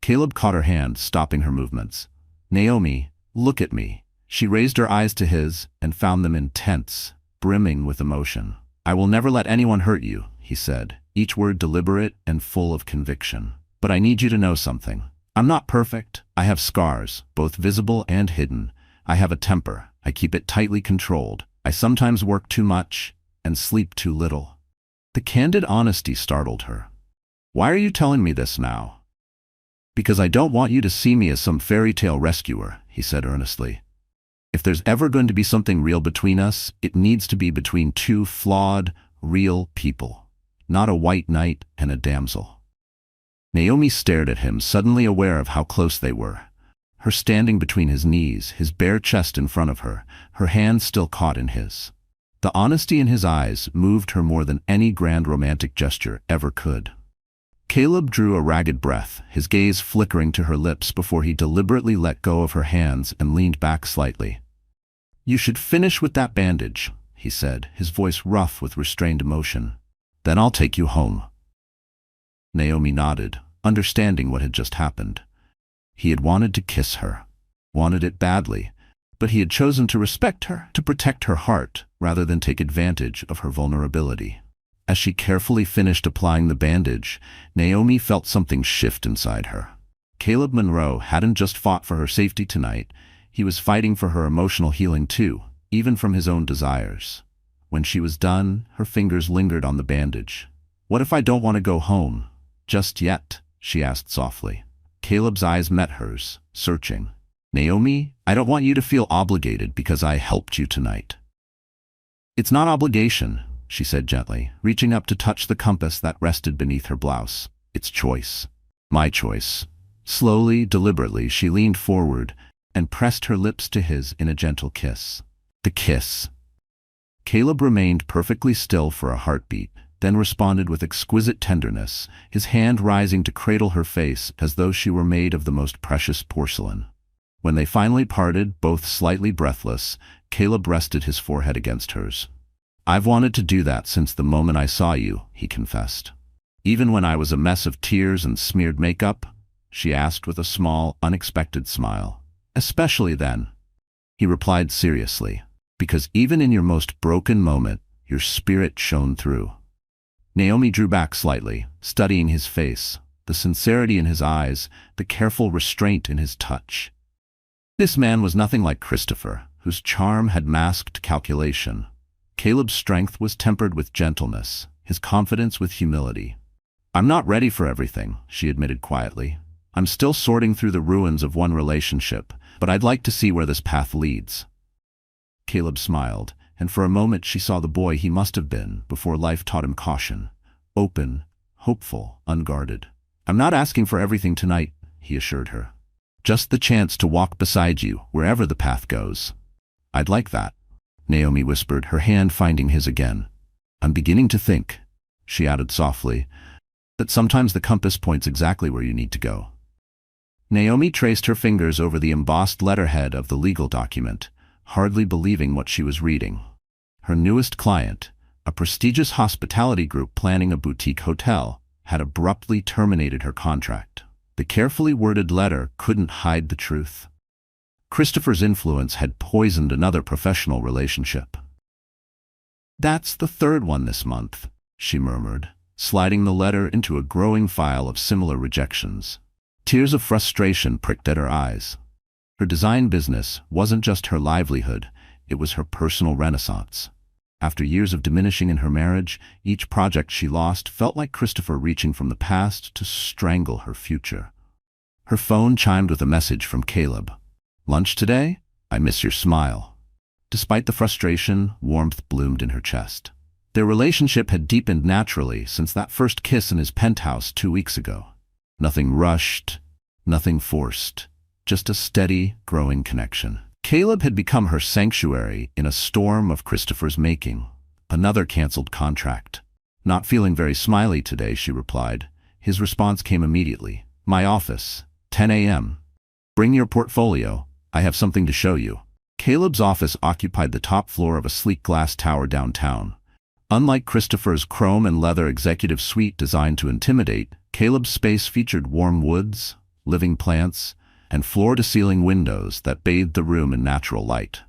Caleb caught her hand, stopping her movements. "Naomi, look at me." She raised her eyes to his and found them intense, brimming with emotion. "I will never let anyone hurt you," he said, each word deliberate and full of conviction. "But I need you to know something. I'm not perfect. I have scars, both visible and hidden. I have a temper. I keep it tightly controlled. I sometimes work too much and sleep too little." The candid honesty startled her. "Why are you telling me this now?" "Because I don't want you to see me as some fairy tale rescuer," he said earnestly. "If there's ever going to be something real between us, it needs to be between two flawed, real people. Not a white knight and a damsel." Naomi stared at him, suddenly aware of how close they were. Her standing between his knees, his bare chest in front of her, her hand still caught in his. The honesty in his eyes moved her more than any grand romantic gesture ever could. Caleb drew a ragged breath, his gaze flickering to her lips before he deliberately let go of her hands and leaned back slightly. "You should finish with that bandage," he said, his voice rough with restrained emotion. "Then I'll take you home." Naomi nodded, understanding what had just happened. He had wanted to kiss her, wanted it badly, but he had chosen to respect her, to protect her heart, rather than take advantage of her vulnerability. As she carefully finished applying the bandage, Naomi felt something shift inside her. Caleb Monroe hadn't just fought for her safety tonight, he was fighting for her emotional healing too, even from his own desires. When she was done, her fingers lingered on the bandage. "What if I don't want to go home? Just yet?" she asked softly. Caleb's eyes met hers, searching. "Naomi, I don't want you to feel obligated because I helped you tonight." "It's not obligation," she said gently, reaching up to touch the compass that rested beneath her blouse. "It's choice. My choice." Slowly, deliberately, she leaned forward and pressed her lips to his in a gentle kiss. The kiss. Caleb remained perfectly still for a heartbeat, then responded with exquisite tenderness, his hand rising to cradle her face as though she were made of the most precious porcelain. When they finally parted, both slightly breathless, Caleb rested his forehead against hers. "I've wanted to do that since the moment I saw you," he confessed. "Even when I was a mess of tears and smeared makeup?" she asked with a small, unexpected smile. "Especially then," he replied seriously, "because even in your most broken moment, your spirit shone through." Naomi drew back slightly, studying his face, the sincerity in his eyes, the careful restraint in his touch. This man was nothing like Christopher, whose charm had masked calculation. Caleb's strength was tempered with gentleness, his confidence with humility. "I'm not ready for everything," she admitted quietly. I'm still sorting through the ruins of one relationship, but I'd like to see where this path leads. Caleb smiled, and for a moment she saw the boy he must have been before life taught him caution. Open, hopeful, unguarded. I'm not asking for everything tonight, he assured her. Just the chance to walk beside you, wherever the path goes. I'd like that, Naomi whispered, her hand finding his again. I'm beginning to think, she added softly, that sometimes the compass points exactly where you need to go. Naomi traced her fingers over the embossed letterhead of the legal document, hardly believing what she was reading. Her newest client, a prestigious hospitality group planning a boutique hotel, had abruptly terminated her contract. The carefully worded letter couldn't hide the truth. Christopher's influence had poisoned another professional relationship. That's the third one this month, she murmured, sliding the letter into a growing file of similar rejections. Tears of frustration pricked at her eyes. Her design business wasn't just her livelihood, it was her personal renaissance. After years of diminishing in her marriage, each project she lost felt like Christopher reaching from the past to strangle her future. Her phone chimed with a message from Caleb. Lunch today? I miss your smile. Despite the frustration, warmth bloomed in her chest. Their relationship had deepened naturally since that first kiss in his penthouse 2 weeks ago. Nothing rushed, nothing forced, just a steady, growing connection. Caleb had become her sanctuary in a storm of Christopher's making. Another canceled contract. Not feeling very smiley today, she replied. His response came immediately. My office, 10 a.m. Bring your portfolio. I have something to show you. Caleb's office occupied the top floor of a sleek glass tower downtown. Unlike Christopher's chrome and leather executive suite designed to intimidate, Caleb's space featured warm woods, living plants, and floor-to-ceiling windows that bathed the room in natural light.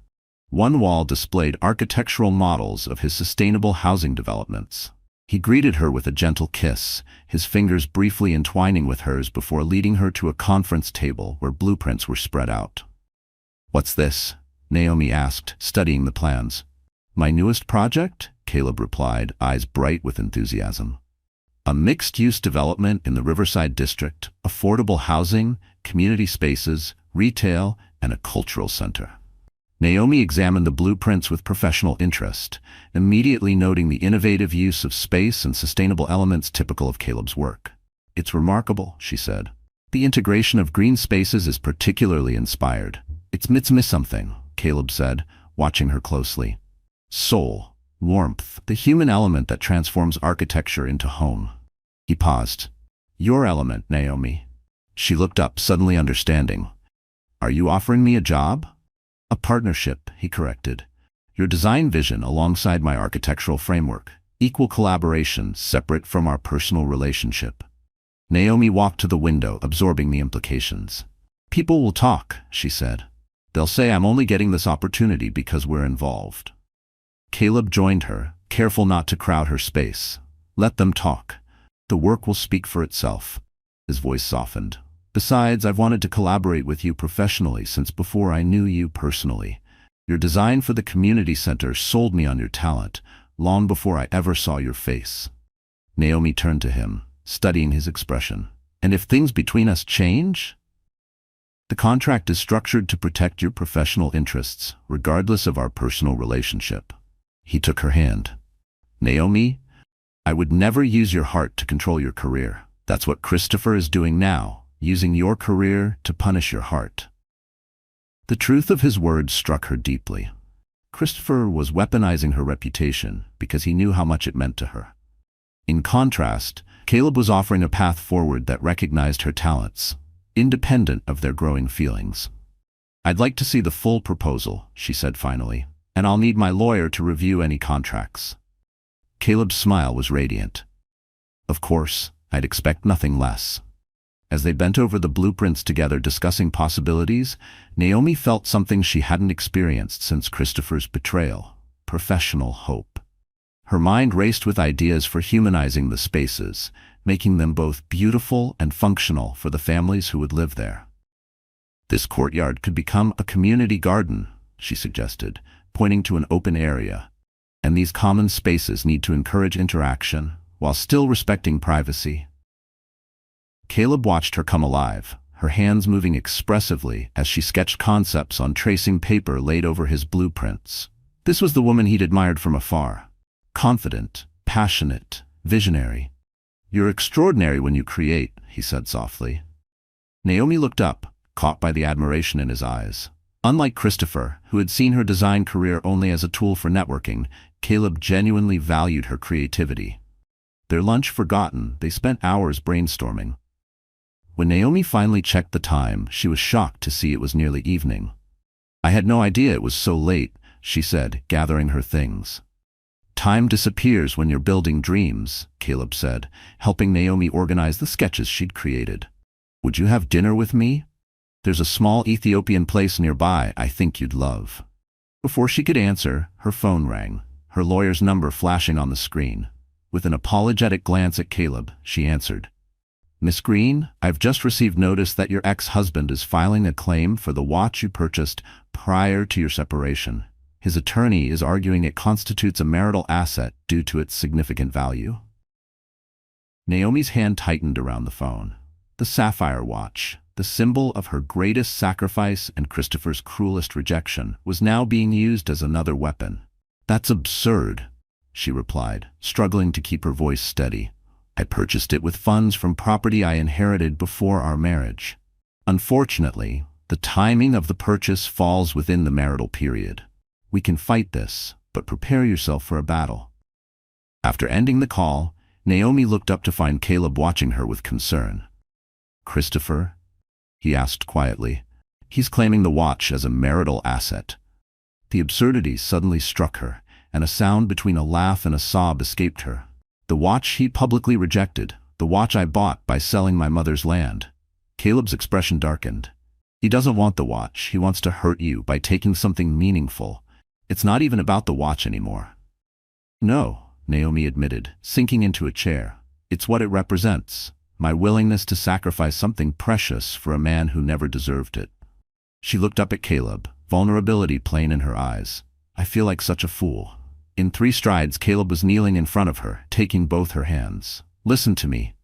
One wall displayed architectural models of his sustainable housing developments. He greeted her with a gentle kiss, his fingers briefly entwining with hers before leading her to a conference table where blueprints were spread out. What's this? Naomi asked, studying the plans. My newest project? Caleb replied, eyes bright with enthusiasm. A mixed-use development in the Riverside District, affordable housing, community spaces, retail, and a cultural center. Naomi examined the blueprints with professional interest, immediately noting the innovative use of space and sustainable elements typical of Caleb's work. It's remarkable, she said. The integration of green spaces is particularly inspired. It's miss something, Caleb said, watching her closely. Soul, warmth, the human element that transforms architecture into home. He paused. Your element, Naomi. She looked up, suddenly understanding. Are you offering me a job? A partnership, he corrected. Your design vision alongside my architectural framework. Equal collaboration, separate from our personal relationship. Naomi walked to the window, absorbing the implications. People will talk, she said. They'll say I'm only getting this opportunity because we're involved. Caleb joined her, careful not to crowd her space. Let them talk. The work will speak for itself. His voice softened. Besides, I've wanted to collaborate with you professionally since before I knew you personally. Your design for the community center sold me on your talent, long before I ever saw your face. Naomi turned to him, studying his expression. And if things between us change? The contract is structured to protect your professional interests, regardless of our personal relationship. He took her hand. Naomi, I would never use your heart to control your career. That's what Christopher is doing now, using your career to punish your heart. The truth of his words struck her deeply. Christopher was weaponizing her reputation because he knew how much it meant to her. In contrast, Caleb was offering a path forward that recognized her talents, independent of their growing feelings. I'd like to see the full proposal, she said finally, and I'll need my lawyer to review any contracts. Caleb's smile was radiant. Of course, I'd expect nothing less. As they bent over the blueprints together discussing possibilities, Naomi felt something she hadn't experienced since Christopher's betrayal: professional hope. Her mind raced with ideas for humanizing the spaces, making them both beautiful and functional for the families who would live there. This courtyard could become a community garden, she suggested, pointing to an open area. And these common spaces need to encourage interaction while still respecting privacy. Caleb watched her come alive, her hands moving expressively as she sketched concepts on tracing paper laid over his blueprints. This was the woman he'd admired from afar. Confident, passionate, visionary. "You're extraordinary when you create," he said softly. Naomi looked up, caught by the admiration in his eyes. Unlike Christopher, who had seen her design career only as a tool for networking, Caleb genuinely valued her creativity. Their lunch forgotten, they spent hours brainstorming. When Naomi finally checked the time, she was shocked to see it was nearly evening. "I had no idea it was so late," she said, gathering her things. "Time disappears when you're building dreams," Caleb said, helping Naomi organize the sketches she'd created. "Would you have dinner with me? There's a small Ethiopian place nearby I think you'd love." Before she could answer, her phone rang, her lawyer's number flashing on the screen. With an apologetic glance at Caleb, she answered. "Miss Green, I've just received notice that your ex-husband is filing a claim for the watch you purchased prior to your separation. His attorney is arguing it constitutes a marital asset due to its significant value." Naomi's hand tightened around the phone. The sapphire watch, the symbol of her greatest sacrifice and Christopher's cruelest rejection, was now being used as another weapon. "That's absurd," she replied, struggling to keep her voice steady. "I purchased it with funds from property I inherited before our marriage. Unfortunately, the timing of the purchase falls within the marital period. We can fight this, but prepare yourself for a battle." After ending the call, Naomi looked up to find Caleb watching her with concern. "Christopher?" he asked quietly. "He's claiming the watch as a marital asset." The absurdity suddenly struck her, and a sound between a laugh and a sob escaped her. "The watch he publicly rejected, the watch I bought by selling my mother's land." Caleb's expression darkened. "He doesn't want the watch, he wants to hurt you by taking something meaningful. It's not even about the watch anymore." "No," Naomi admitted, sinking into a chair. "It's what it represents. My willingness to sacrifice something precious for a man who never deserved it." She looked up at Caleb, vulnerability plain in her eyes. "I feel like such a fool." In 3 strides, Caleb was kneeling in front of her, taking both her hands. "Listen to me.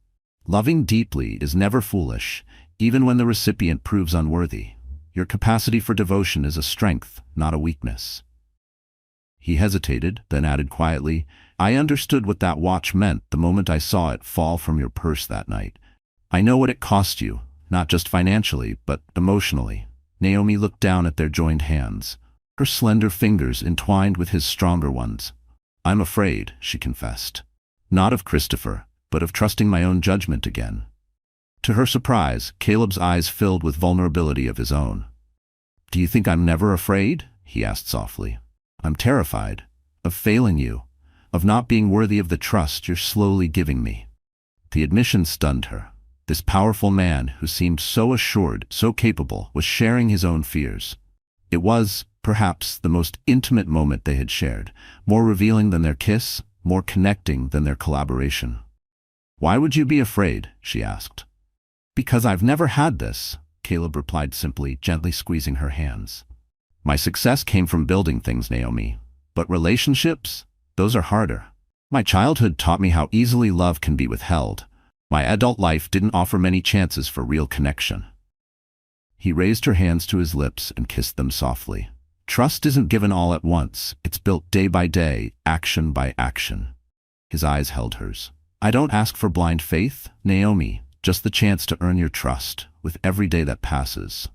Loving deeply is never foolish, even when the recipient proves unworthy. Your capacity for devotion is a strength, not a weakness." He hesitated, then added quietly, "I understood what that watch meant the moment I saw it fall from your purse that night. I know what it cost you, not just financially, but emotionally." Naomi looked down at their joined hands, her slender fingers entwined with his stronger ones. "I'm afraid," she confessed. "Not of Christopher, but of trusting my own judgment again." To her surprise, Caleb's eyes filled with vulnerability of his own. "Do you think I'm never afraid?" he asked softly. "I'm terrified. Of failing you. Of not being worthy of the trust you're slowly giving me." The admission stunned her. This powerful man, who seemed so assured, so capable, was sharing his own fears. It was, perhaps, the most intimate moment they had shared, more revealing than their kiss, more connecting than their collaboration. "Why would you be afraid?" she asked. "Because I've never had this," Caleb replied simply, gently squeezing her hands. "My success came from building things, Naomi. But relationships? Those are harder. My childhood taught me how easily love can be withheld. My adult life didn't offer many chances for real connection." He raised her hands to his lips and kissed them softly. "Trust isn't given all at once. It's built day by day, action by action." His eyes held hers. "I don't ask for blind faith, Naomi, just the chance to earn your trust, with every day that passes."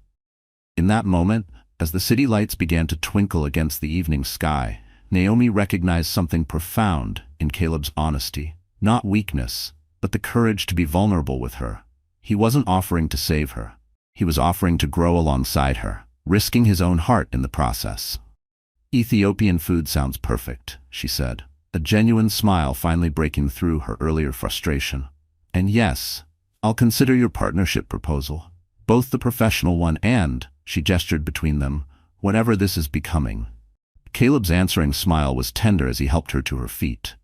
In that moment, as the city lights began to twinkle against the evening sky, Naomi recognized something profound in Caleb's honesty. Not weakness, but the courage to be vulnerable with her. He wasn't offering to save her. He was offering to grow alongside her, risking his own heart in the process. "Ethiopian food sounds perfect," she said, a genuine smile finally breaking through her earlier frustration. "And yes, I'll consider your partnership proposal. Both the professional one and," she gestured between them, "whatever this is becoming." Caleb's answering smile was tender as he helped her to her feet.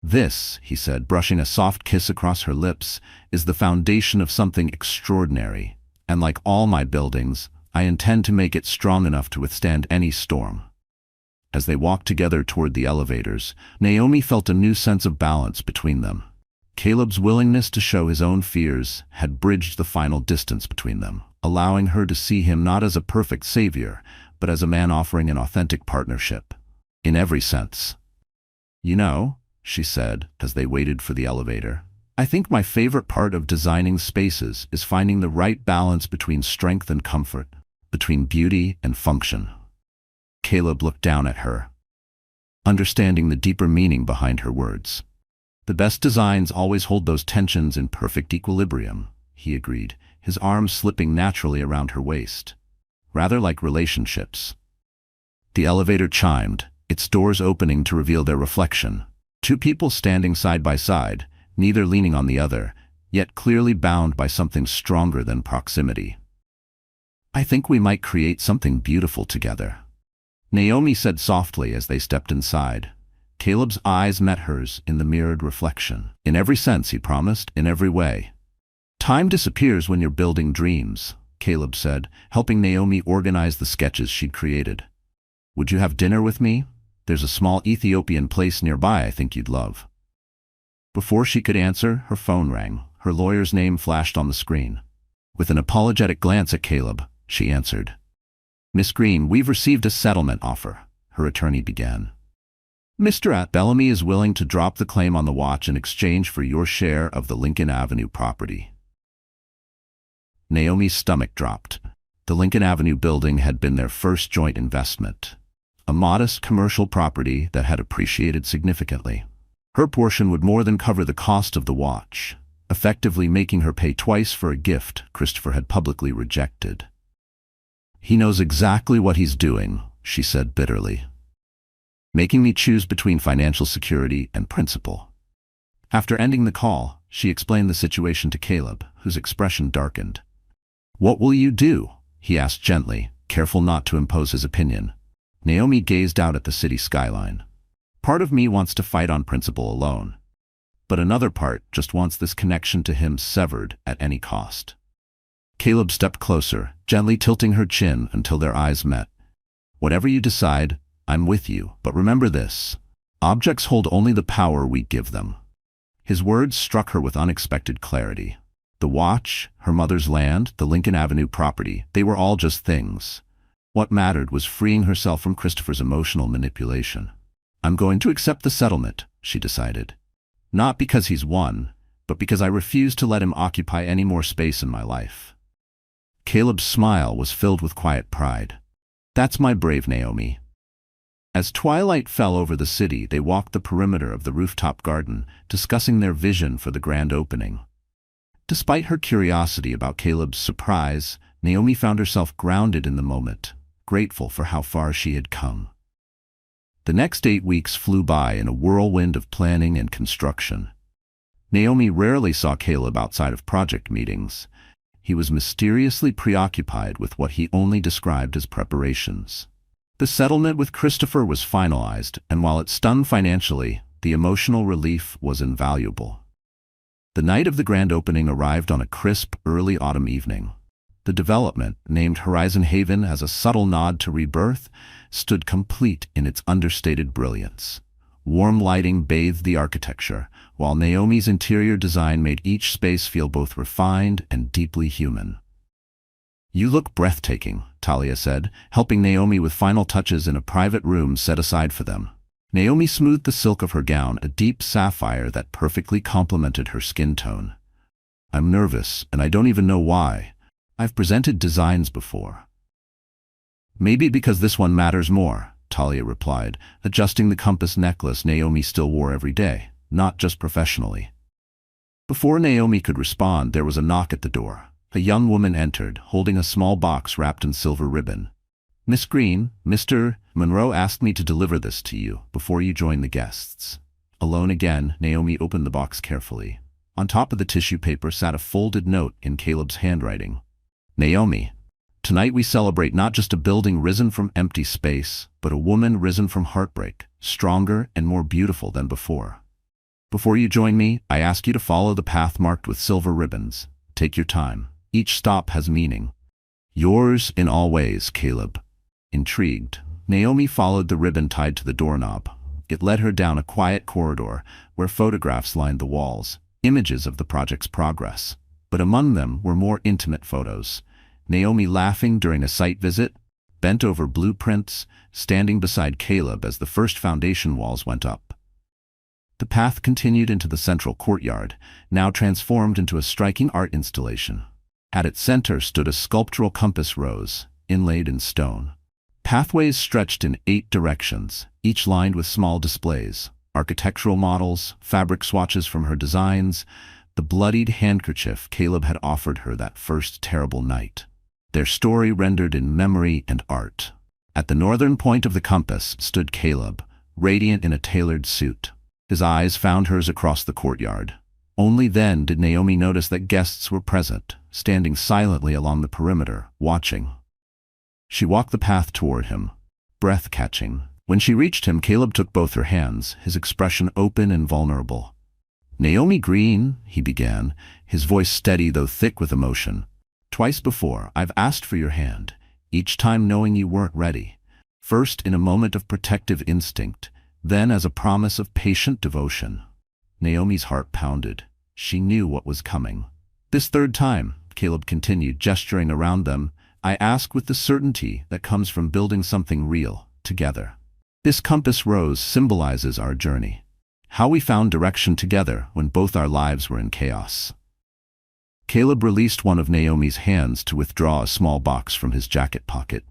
"This," he said, brushing a soft kiss across her lips, "is the foundation of something extraordinary, and like all my buildings, I intend to make it strong enough to withstand any storm." As they walked together toward the elevators, Naomi felt a new sense of balance between them. Caleb's willingness to show his own fears had bridged the final distance between them, allowing her to see him not as a perfect savior, but as a man offering an authentic partnership. In every sense. "You know," she said as they waited for the elevator, "I think my favorite part of designing spaces is finding the right balance between strength and comfort, between beauty and function." Caleb looked down at her, understanding the deeper meaning behind her words. "The best designs always hold those tensions in perfect equilibrium," he agreed, his arms slipping naturally around her waist. "Rather like relationships." The elevator chimed, its doors opening to reveal their reflection. Two people standing side by side, neither leaning on the other, yet clearly bound by something stronger than proximity. "I think we might create something beautiful together," Naomi said softly as they stepped inside. Caleb's eyes met hers in the mirrored reflection. "In every sense," he promised, "in every way." "Time disappears when you're building dreams," Caleb said, helping Naomi organize the sketches she'd created. "Would you have dinner with me? There's a small Ethiopian place nearby I think you'd love." Before she could answer, her phone rang. Her lawyer's name flashed on the screen. With an apologetic glance at Caleb, she answered. "Miss Green, we've received a settlement offer," her attorney began. "Mr. Bellamy is willing to drop the claim on the watch in exchange for your share of the Lincoln Avenue property." Naomi's stomach dropped. The Lincoln Avenue building had been their first joint investment, a modest commercial property that had appreciated significantly. Her portion would more than cover the cost of the watch, effectively making her pay twice for a gift Christopher had publicly rejected. "He knows exactly what he's doing," she said bitterly, "making me choose between financial security and principle." After ending the call, she explained the situation to Caleb, whose expression darkened. "What will you do?" he asked gently, careful not to impose his opinion. Naomi gazed out at the city skyline. "Part of me wants to fight on principle alone, but another part just wants this connection to him severed at any cost." Caleb stepped closer, gently tilting her chin until their eyes met. "Whatever you decide, I'm with you, but remember this. Objects hold only the power we give them." His words struck her with unexpected clarity. The watch, her mother's land, the Lincoln Avenue property, they were all just things. What mattered was freeing herself from Christopher's emotional manipulation. "I'm going to accept the settlement," she decided. "Not because he's won, but because I refuse to let him occupy any more space in my life." Caleb's smile was filled with quiet pride. "That's my brave Naomi." As twilight fell over the city, they walked the perimeter of the rooftop garden, discussing their vision for the grand opening. Despite her curiosity about Caleb's surprise, Naomi found herself grounded in the moment, grateful for how far she had come. The next 8 weeks flew by in a whirlwind of planning and construction. Naomi rarely saw Caleb outside of project meetings. He was mysteriously preoccupied with what he only described as preparations. The settlement with Christopher was finalized, and while it stung financially, the emotional relief was invaluable. The night of the grand opening arrived on a crisp, early autumn evening. The development, named Horizon Haven as a subtle nod to rebirth, stood complete in its understated brilliance. Warm lighting bathed the architecture, while Naomi's interior design made each space feel both refined and deeply human. "You look breathtaking," Talia said, helping Naomi with final touches in a private room set aside for them. Naomi smoothed the silk of her gown, a deep sapphire that perfectly complemented her skin tone. "I'm nervous, and I don't even know why. I've presented designs before." "Maybe because this one matters more," Talia replied, adjusting the compass necklace Naomi still wore every day, not just professionally. Before Naomi could respond, there was a knock at the door. A young woman entered, holding a small box wrapped in silver ribbon. "Miss Green, Mr. Monroe asked me to deliver this to you before you join the guests." Alone again, Naomi opened the box carefully. On top of the tissue paper sat a folded note in Caleb's handwriting. "Naomi, tonight we celebrate not just a building risen from empty space, but a woman risen from heartbreak, stronger and more beautiful than before. Before you join me, I ask you to follow the path marked with silver ribbons. Take your time. Each stop has meaning. Yours in all ways, Caleb." Intrigued, Naomi followed the ribbon tied to the doorknob. It led her down a quiet corridor where photographs lined the walls. images of the project's progress. But among them were more intimate photos. Naomi laughing during a site visit, bent over blueprints, standing beside Caleb as the first foundation walls went up. The path continued into the central courtyard, now transformed into a striking art installation. At its center stood a sculptural compass rose, inlaid in stone. Pathways stretched in 8 directions, each lined with small displays, architectural models, fabric swatches from her designs, the bloodied handkerchief Caleb had offered her that first terrible night. Their story rendered in memory and art. At the northern point of the compass stood Caleb, radiant in a tailored suit. His eyes found hers across the courtyard. Only then did Naomi notice that guests were present, standing silently along the perimeter, watching. She walked the path toward him, breath-catching. When she reached him, Caleb took both her hands, his expression open and vulnerable. "Naomi Green," he began, his voice steady though thick with emotion. "Twice before, I've asked for your hand, each time knowing you weren't ready. First in a moment of protective instinct, then as a promise of patient devotion." Naomi's heart pounded. She knew what was coming. "This third time," Caleb continued, gesturing around them, "I ask with the certainty that comes from building something real, together. This compass rose symbolizes our journey. How we found direction together when both our lives were in chaos." Caleb released one of Naomi's hands to withdraw a small box from his jacket pocket.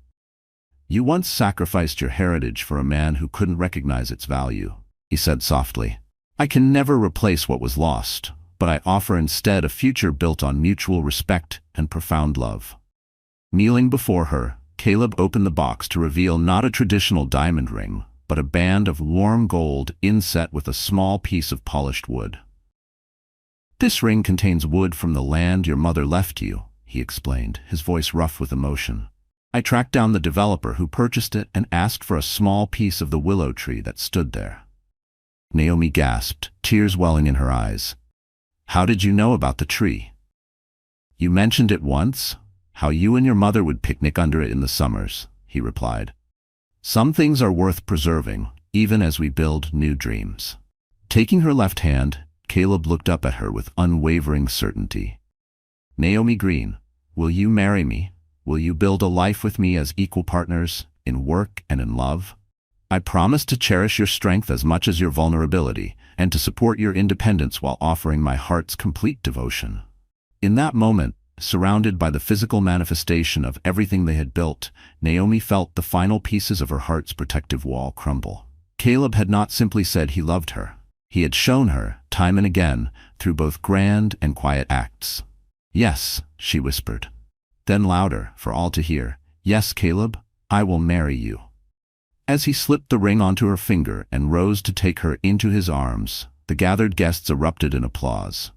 "You once sacrificed your heritage for a man who couldn't recognize its value," he said softly. "I can never replace what was lost, but I offer instead a future built on mutual respect and profound love." Kneeling before her, Caleb opened the box to reveal not a traditional diamond ring, but a band of warm gold inset with a small piece of polished wood. "This ring contains wood from the land your mother left you," he explained, his voice rough with emotion. "I tracked down the developer who purchased it and asked for a small piece of the willow tree that stood there." Naomi gasped, tears welling in her eyes. "How did you know about the tree?" "You mentioned it once, how you and your mother would picnic under it in the summers," he replied. "Some things are worth preserving, even as we build new dreams." Taking her left hand, Caleb looked up at her with unwavering certainty. "Naomi Green, will you marry me? Will you build a life with me as equal partners, in work and in love? I promise to cherish your strength as much as your vulnerability, and to support your independence while offering my heart's complete devotion." In that moment, surrounded by the physical manifestation of everything they had built, Naomi felt the final pieces of her heart's protective wall crumble. Caleb had not simply said he loved her. He had shown her, time and again, through both grand and quiet acts. "Yes," she whispered. Then louder, for all to hear, "Yes, Caleb, I will marry you." As he slipped the ring onto her finger and rose to take her into his arms, the gathered guests erupted in applause.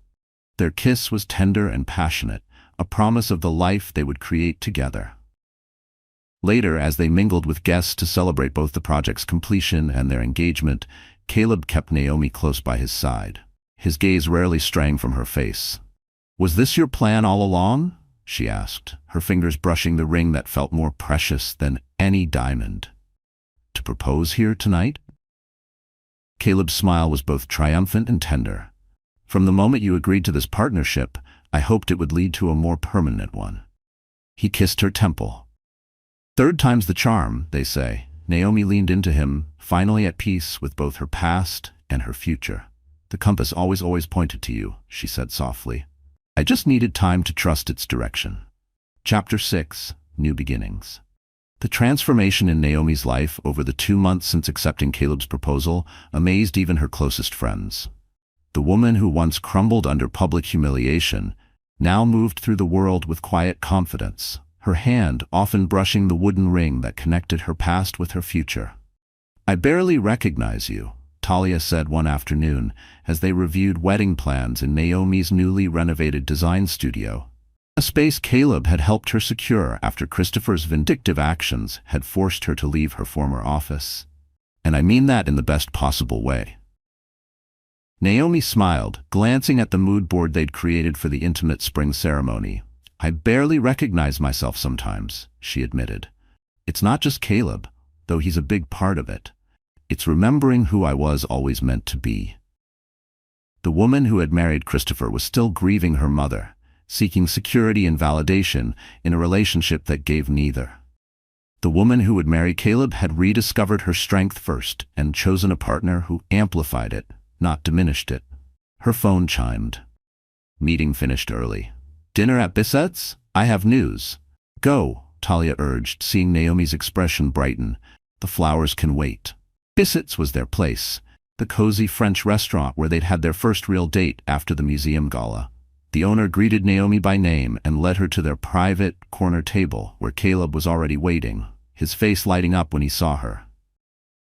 Their kiss was tender and passionate, a promise of the life they would create together. Later, as they mingled with guests to celebrate both the project's completion and their engagement, Caleb kept Naomi close by his side. His gaze rarely straying from her face. "Was this your plan all along?" she asked, her fingers brushing the ring that felt more precious than any diamond. "To propose here tonight?" Caleb's smile was both triumphant and tender. "From the moment you agreed to this partnership, I hoped it would lead to a more permanent one." He kissed her temple. "Third time's the charm, they say." Naomi leaned into him, finally at peace with both her past and her future. "The compass always pointed to you," she said softly. "I just needed time to trust its direction." Chapter 6: New Beginnings. The transformation in Naomi's life over the 2 months since accepting Caleb's proposal amazed even her closest friends. The woman who once crumbled under public humiliation now moved through the world with quiet confidence, her hand often brushing the wooden ring that connected her past with her future. "I barely recognize you," Talia said one afternoon as they reviewed wedding plans in Naomi's newly renovated design studio, a space Caleb had helped her secure after Christopher's vindictive actions had forced her to leave her former office. "And I mean that in the best possible way." Naomi smiled, glancing at the mood board they'd created for the intimate spring ceremony. "I barely recognize myself sometimes," she admitted. "It's not just Caleb, though he's a big part of it. It's remembering who I was always meant to be." The woman who had married Christopher was still grieving her mother, seeking security and validation in a relationship that gave neither. The woman who would marry Caleb had rediscovered her strength first and chosen a partner who amplified it, not diminished it. Her phone chimed. Meeting finished early. Dinner at Bissett's? I have news. Go, Talia urged, seeing Naomi's expression brighten. The flowers can wait. Bissett's was their place, the cozy French restaurant where they'd had their first real date after the museum gala. The owner greeted Naomi by name and led her to their private corner table where Caleb was already waiting, his face lighting up when he saw her.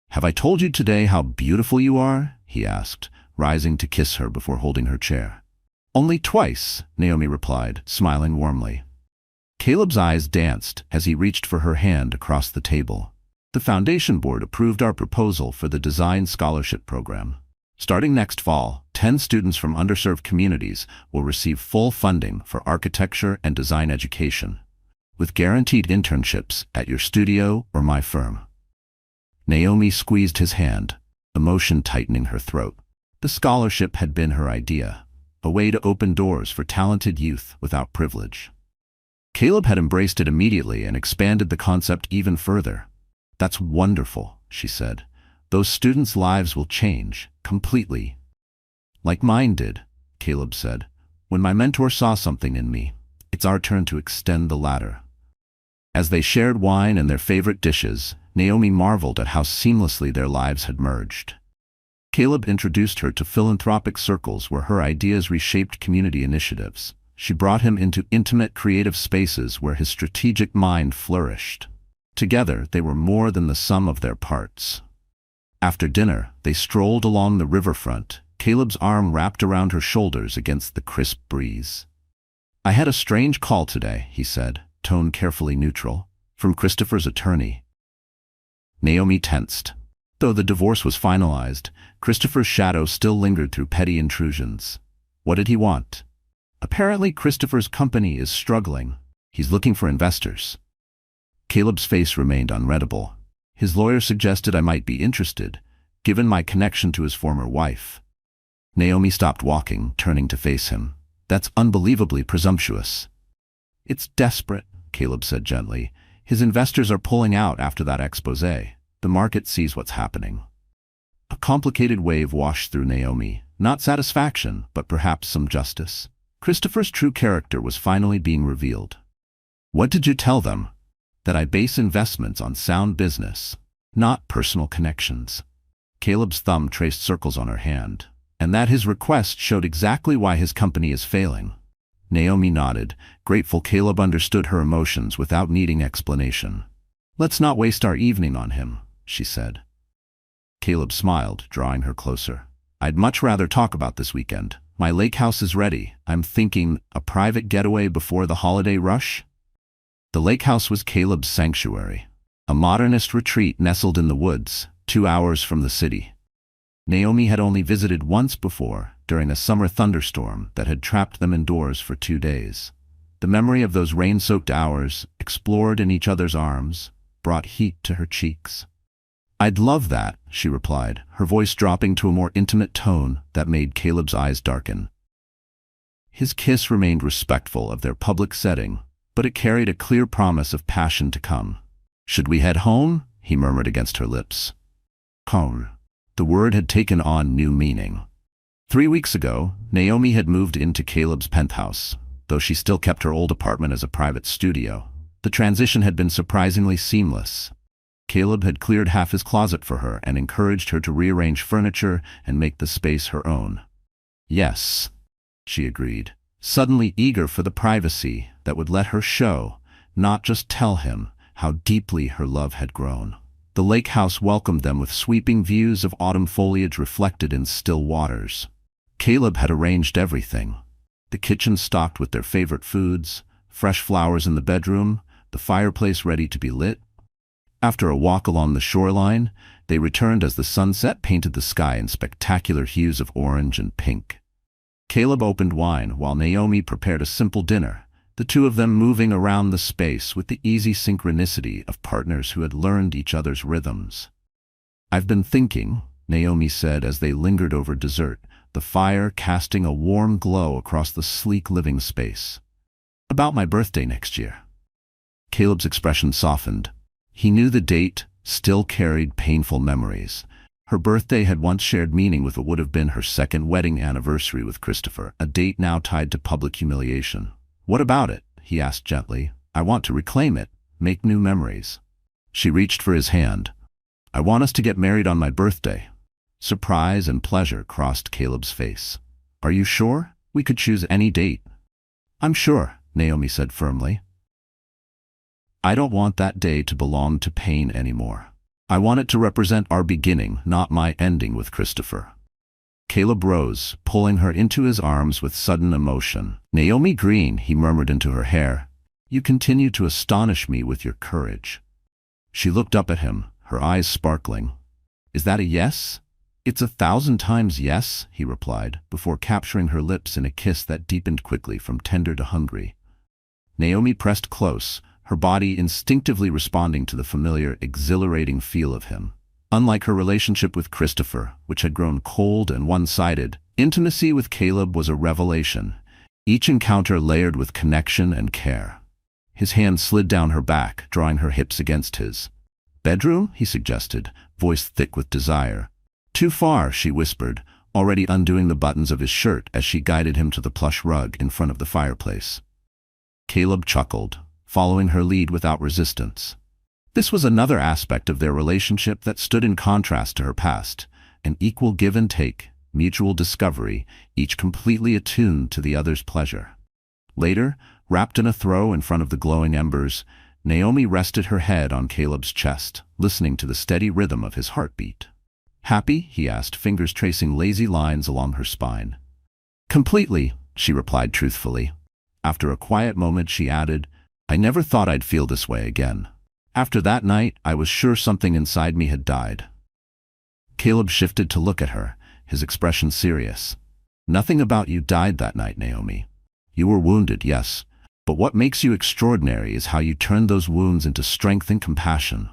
Have I told you today how beautiful you are? He asked, rising to kiss her before holding her chair. Only twice, Naomi replied, smiling warmly. Caleb's eyes danced as he reached for her hand across the table. The Foundation Board approved our proposal for the Design Scholarship Program. Starting next fall, 10 students from underserved communities will receive full funding for architecture and design education, with guaranteed internships at your studio or my firm. Naomi squeezed his hand, emotion tightening her throat. The scholarship had been her idea, a way to open doors for talented youth without privilege. Caleb had embraced it immediately and expanded the concept even further. That's wonderful, she said. Those students' lives will change, completely. Like mine did, Caleb said. When my mentor saw something in me, it's our turn to extend the ladder. As they shared wine and their favorite dishes, Naomi marveled at how seamlessly their lives had merged. Caleb introduced her to philanthropic circles where her ideas reshaped community initiatives. She brought him into intimate creative spaces where his strategic mind flourished. Together, they were more than the sum of their parts. After dinner, they strolled along the riverfront, Caleb's arm wrapped around her shoulders against the crisp breeze. I had a strange call today, he said, tone carefully neutral, from Christopher's attorney. Naomi tensed. Though the divorce was finalized, Christopher's shadow still lingered through petty intrusions. What did he want? Apparently, Christopher's company is struggling. He's looking for investors. Caleb's face remained unreadable. His lawyer suggested I might be interested, given my connection to his former wife. Naomi stopped walking, turning to face him. That's unbelievably presumptuous. It's desperate, Caleb said gently. His investors are pulling out after that expose. The market sees what's happening. A complicated wave washed through Naomi, not satisfaction, but perhaps some justice. Christopher's true character was finally being revealed. What did you tell them? That I base investments on sound business, not personal connections. Caleb's thumb traced circles on her hand, and that his request showed exactly why his company is failing. Naomi nodded, grateful Caleb understood her emotions without needing explanation. Let's not waste our evening on him, she said. Caleb smiled, drawing her closer. I'd much rather talk about this weekend. My lake house is ready. I'm thinking a private getaway before the holiday rush. The lake house was Caleb's sanctuary, a modernist retreat nestled in the woods, 2 hours from the city. Naomi had only visited once before, during a summer thunderstorm that had trapped them indoors for 2 days. The memory of those rain-soaked hours, explored in each other's arms, brought heat to her cheeks. I'd love that, she replied, her voice dropping to a more intimate tone that made Caleb's eyes darken. His kiss remained respectful of their public setting, but it carried a clear promise of passion to come. Should we head home? He murmured against her lips. Home. The word had taken on new meaning. 3 weeks ago, Naomi had moved into Caleb's penthouse, though she still kept her old apartment as a private studio. The transition had been surprisingly seamless. Caleb had cleared half his closet for her and encouraged her to rearrange furniture and make the space her own. Yes, she agreed, suddenly eager for the privacy that would let her show, not just tell him, how deeply her love had grown. The lake house welcomed them with sweeping views of autumn foliage reflected in still waters. Caleb had arranged everything. The kitchen stocked with their favorite foods, fresh flowers in the bedroom, the fireplace ready to be lit. After a walk along the shoreline, they returned as the sunset painted the sky in spectacular hues of orange and pink. Caleb opened wine while Naomi prepared a simple dinner, the two of them moving around the space with the easy synchronicity of partners who had learned each other's rhythms. I've been thinking, Naomi said as they lingered over dessert, the fire casting a warm glow across the sleek living space. "About my birthday next year." Caleb's expression softened. He knew the date still carried painful memories. Her birthday had once shared meaning with what would have been her second wedding anniversary with Christopher, a date now tied to public humiliation. "What about it?" he asked gently. "I want to reclaim it, make new memories." She reached for his hand. "I want us to get married on my birthday." Surprise and pleasure crossed Caleb's face. "Are you sure? We could choose any date." "I'm sure," Naomi said firmly. "I don't want that day to belong to pain anymore. I want it to represent our beginning, not my ending with Christopher." Caleb rose, pulling her into his arms with sudden emotion. "Naomi Green," he murmured into her hair, "you continue to astonish me with your courage." She looked up at him, her eyes sparkling. "Is that a yes?" "It's 1,000 times yes," he replied, before capturing her lips in a kiss that deepened quickly from tender to hungry. Naomi pressed close, her body instinctively responding to the familiar, exhilarating feel of him. Unlike her relationship with Christopher, which had grown cold and one-sided, intimacy with Caleb was a revelation, each encounter layered with connection and care. His hand slid down her back, drawing her hips against his. "Bedroom?" he suggested, voice thick with desire. "Too far," she whispered, already undoing the buttons of his shirt as she guided him to the plush rug in front of the fireplace. Caleb chuckled, following her lead without resistance. This was another aspect of their relationship that stood in contrast to her past, an equal give and take, mutual discovery, each completely attuned to the other's pleasure. Later, wrapped in a throw in front of the glowing embers, Naomi rested her head on Caleb's chest, listening to the steady rhythm of his heartbeat. "Happy?" he asked, fingers tracing lazy lines along her spine. "Completely," she replied truthfully. After a quiet moment, she added, "I never thought I'd feel this way again. After that night, I was sure something inside me had died." Caleb shifted to look at her, his expression serious. "Nothing about you died that night, Naomi. You were wounded, yes, but what makes you extraordinary is how you turned those wounds into strength and compassion."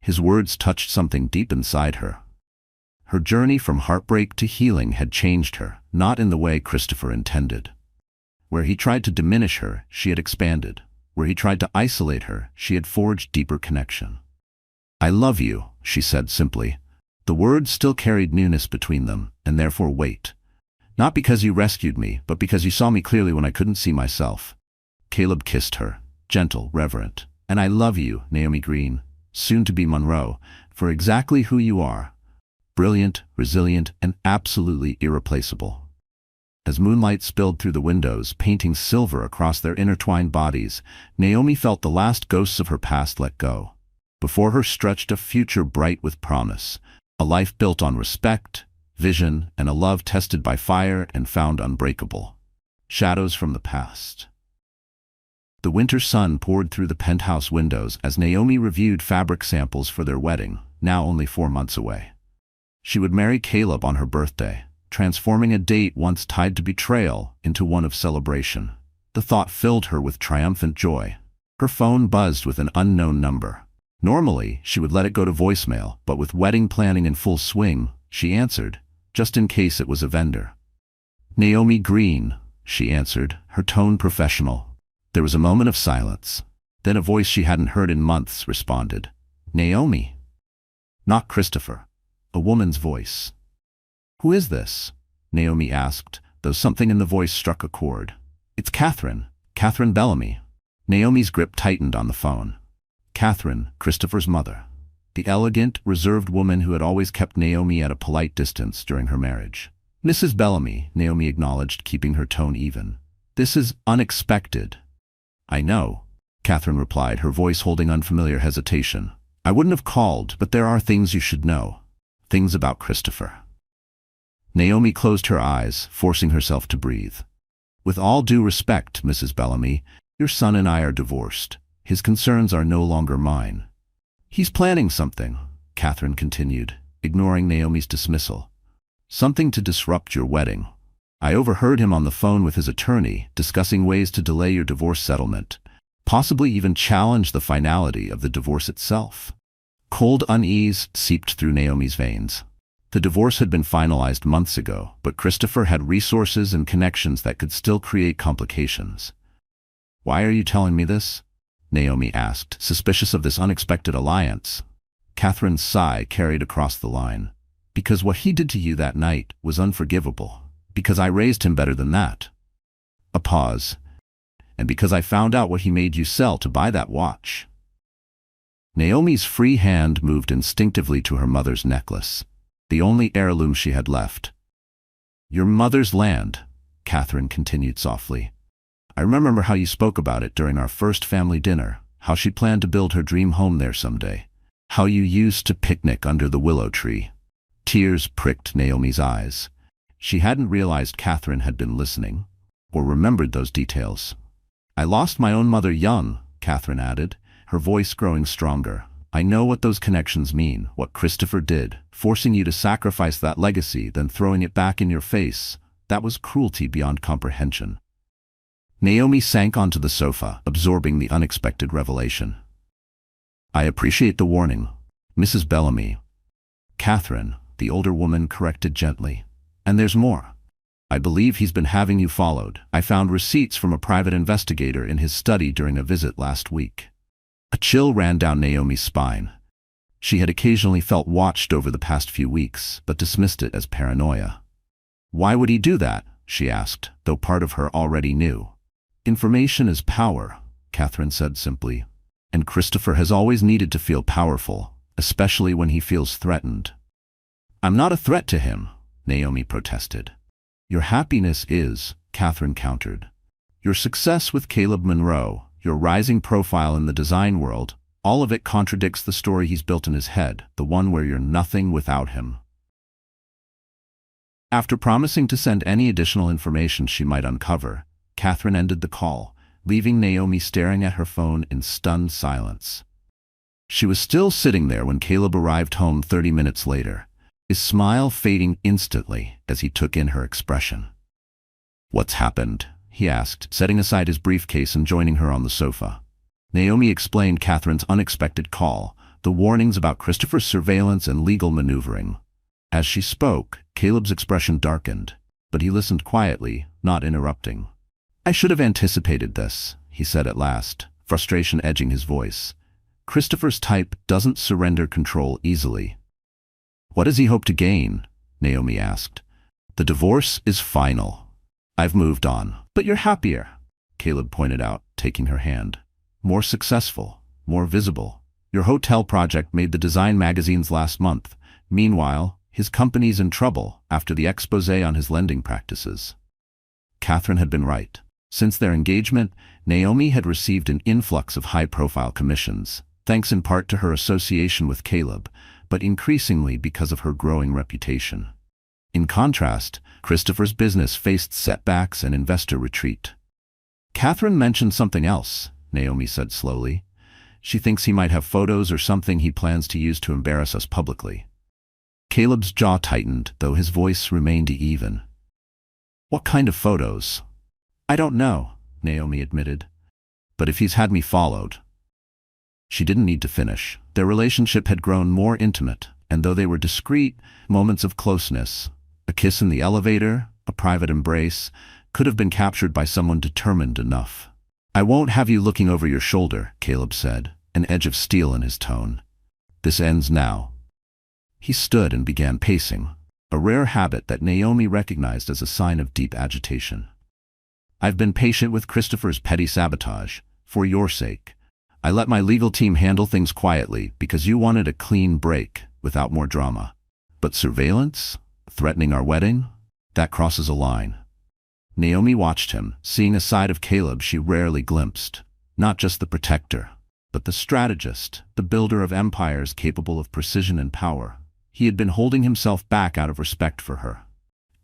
His words touched something deep inside her. Her journey from heartbreak to healing had changed her, not in the way Christopher intended. Where he tried to diminish her, she had expanded. Where he tried to isolate her, she had forged deeper connection. "I love you," she said simply. The words still carried newness between them, and therefore weight. "Not because you rescued me, but because you saw me clearly when I couldn't see myself." Caleb kissed her, gentle, reverent. "And I love you, Naomi Green, soon to be Monroe, for exactly who you are. Brilliant, resilient, and absolutely irreplaceable." As moonlight spilled through the windows, painting silver across their intertwined bodies, Naomi felt the last ghosts of her past let go. Before her stretched a future bright with promise, a life built on respect, vision, and a love tested by fire and found unbreakable. Shadows from the past. The winter sun poured through the penthouse windows as Naomi reviewed fabric samples for their wedding, now only 4 months away. She would marry Caleb on her birthday, transforming a date once tied to betrayal into one of celebration. The thought filled her with triumphant joy. Her phone buzzed with an unknown number. Normally, she would let it go to voicemail, but with wedding planning in full swing, she answered, just in case it was a vendor. "Naomi Green," she answered, her tone professional. There was a moment of silence. Then a voice she hadn't heard in months responded. "Naomi." Not Christopher. A woman's voice. "Who is this?" Naomi asked, though something in the voice struck a chord. "It's Catherine Bellamy." Naomi's grip tightened on the phone. Catherine, Christopher's mother. The elegant, reserved woman who had always kept Naomi at a polite distance during her marriage. "Mrs. Bellamy," Naomi acknowledged, keeping her tone even. "This is unexpected." "I know," Catherine replied, her voice holding unfamiliar hesitation. "I wouldn't have called, but there are things you should know. Things about Christopher." Naomi closed her eyes, forcing herself to breathe. "With all due respect, Mrs. Bellamy, your son and I are divorced. His concerns are no longer mine." "He's planning something," Catherine continued, ignoring Naomi's dismissal. "Something to disrupt your wedding. I overheard him on the phone with his attorney, discussing ways to delay your divorce settlement, possibly even challenge the finality of the divorce itself." Cold unease seeped through Naomi's veins. The divorce had been finalized months ago, but Christopher had resources and connections that could still create complications. "Why are you telling me this?" Naomi asked, suspicious of this unexpected alliance. Catherine's sigh carried across the line. "Because what he did to you that night was unforgivable. Because I raised him better than that." A pause. "And because I found out what he made you sell to buy that watch." Naomi's free hand moved instinctively to her mother's necklace, the only heirloom she had left. "Your mother's land," Catherine continued softly. "I remember how you spoke about it during our first family dinner, how she planned to build her dream home there someday, how you used to picnic under the willow tree." Tears pricked Naomi's eyes. She hadn't realized Catherine had been listening, or remembered those details. "I lost my own mother young," Catherine added, her voice growing stronger. "I know what those connections mean, what Christopher did, forcing you to sacrifice that legacy, then throwing it back in your face. That was cruelty beyond comprehension." Naomi sank onto the sofa, absorbing the unexpected revelation. "I appreciate the warning, Mrs. Bellamy." Catherine, the older woman, corrected gently. "And there's more. I believe he's been having you followed. I found receipts from a private investigator in his study during a visit last week." A chill ran down Naomi's spine. She had occasionally felt watched over the past few weeks, but dismissed it as paranoia. "Why would he do that?" she asked, though part of her already knew. "Information is power," Catherine said simply. "And Christopher has always needed to feel powerful, especially when he feels threatened." "I'm not a threat to him," Naomi protested. "Your happiness is," Catherine countered. "Your success with Caleb Monroe, your rising profile in the design world, all of it contradicts the story he's built in his head, the one where you're nothing without him." After promising to send any additional information she might uncover, Catherine ended the call, leaving Naomi staring at her phone in stunned silence. She was still sitting there when Caleb arrived home 30 minutes later, his smile fading instantly as he took in her expression. "What's happened?" he asked, setting aside his briefcase and joining her on the sofa. Naomi explained Catherine's unexpected call, the warnings about Christopher's surveillance and legal maneuvering. As she spoke, Caleb's expression darkened, but he listened quietly, not interrupting. "I should have anticipated this," he said at last, frustration edging his voice. "Christopher's type doesn't surrender control easily." "What does he hope to gain?" Naomi asked. "The divorce is final. I've moved on." "But you're happier," Caleb pointed out, taking her hand. "More successful, more visible. Your hotel project made the design magazines last month. Meanwhile, his company's in trouble after the expose on his lending practices." Catherine had been right. Since their engagement, Naomi had received an influx of high-profile commissions, thanks in part to her association with Caleb, but increasingly because of her growing reputation. In contrast, Christopher's business faced setbacks and investor retreat. "Catherine mentioned something else," Naomi said slowly. "She thinks he might have photos or something he plans to use to embarrass us publicly." Caleb's jaw tightened, though his voice remained even. "What kind of photos?" "I don't know," Naomi admitted. "But if he's had me followed—" She didn't need to finish. Their relationship had grown more intimate, and though they were discreet, moments of closeness, a kiss in the elevator, a private embrace, could have been captured by someone determined enough. "I won't have you looking over your shoulder," Caleb said, an edge of steel in his tone. "This ends now." He stood and began pacing, a rare habit that Naomi recognized as a sign of deep agitation. "I've been patient with Christopher's petty sabotage, for your sake. I let my legal team handle things quietly because you wanted a clean break, without more drama. But surveillance? Threatening our wedding? That crosses a line." Naomi watched him, seeing a side of Caleb she rarely glimpsed. Not just the protector, but the strategist, the builder of empires capable of precision and power. He had been holding himself back out of respect for her.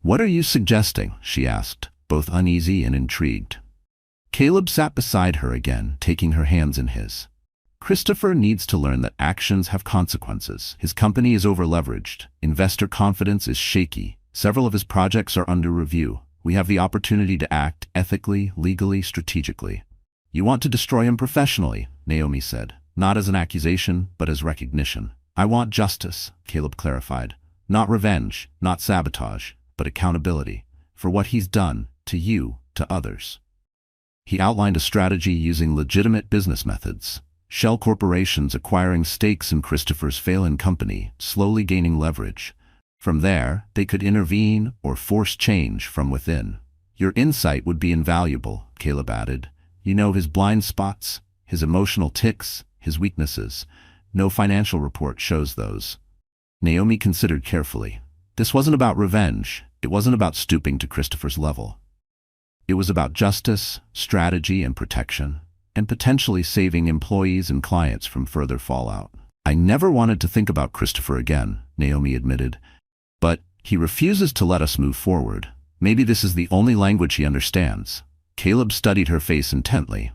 "What are you suggesting?" she asked, both uneasy and intrigued. Caleb sat beside her again, taking her hands in his. "Christopher needs to learn that actions have consequences. His company is over-leveraged. Investor confidence is shaky. Several of his projects are under review. We have the opportunity to act ethically, legally, strategically." "You want to destroy him professionally," Naomi said. "Not as an accusation, but as recognition." "I want justice," Caleb clarified. Not revenge, not sabotage, but accountability for what he's done to you, to others. He outlined a strategy using legitimate business methods. Shell corporations acquiring stakes in Christopher's failing company, slowly gaining leverage. From there, they could intervene or force change from within. Your insight would be invaluable, Caleb added. You know his blind spots, his emotional tics, his weaknesses. No financial report shows those. Naomi considered carefully. This wasn't about revenge. It wasn't about stooping to Christopher's level. It was about justice, strategy, and protection, and potentially saving employees and clients from further fallout. I never wanted to think about Christopher again, Naomi admitted. But he refuses to let us move forward. Maybe this is the only language he understands. Caleb studied her face intently.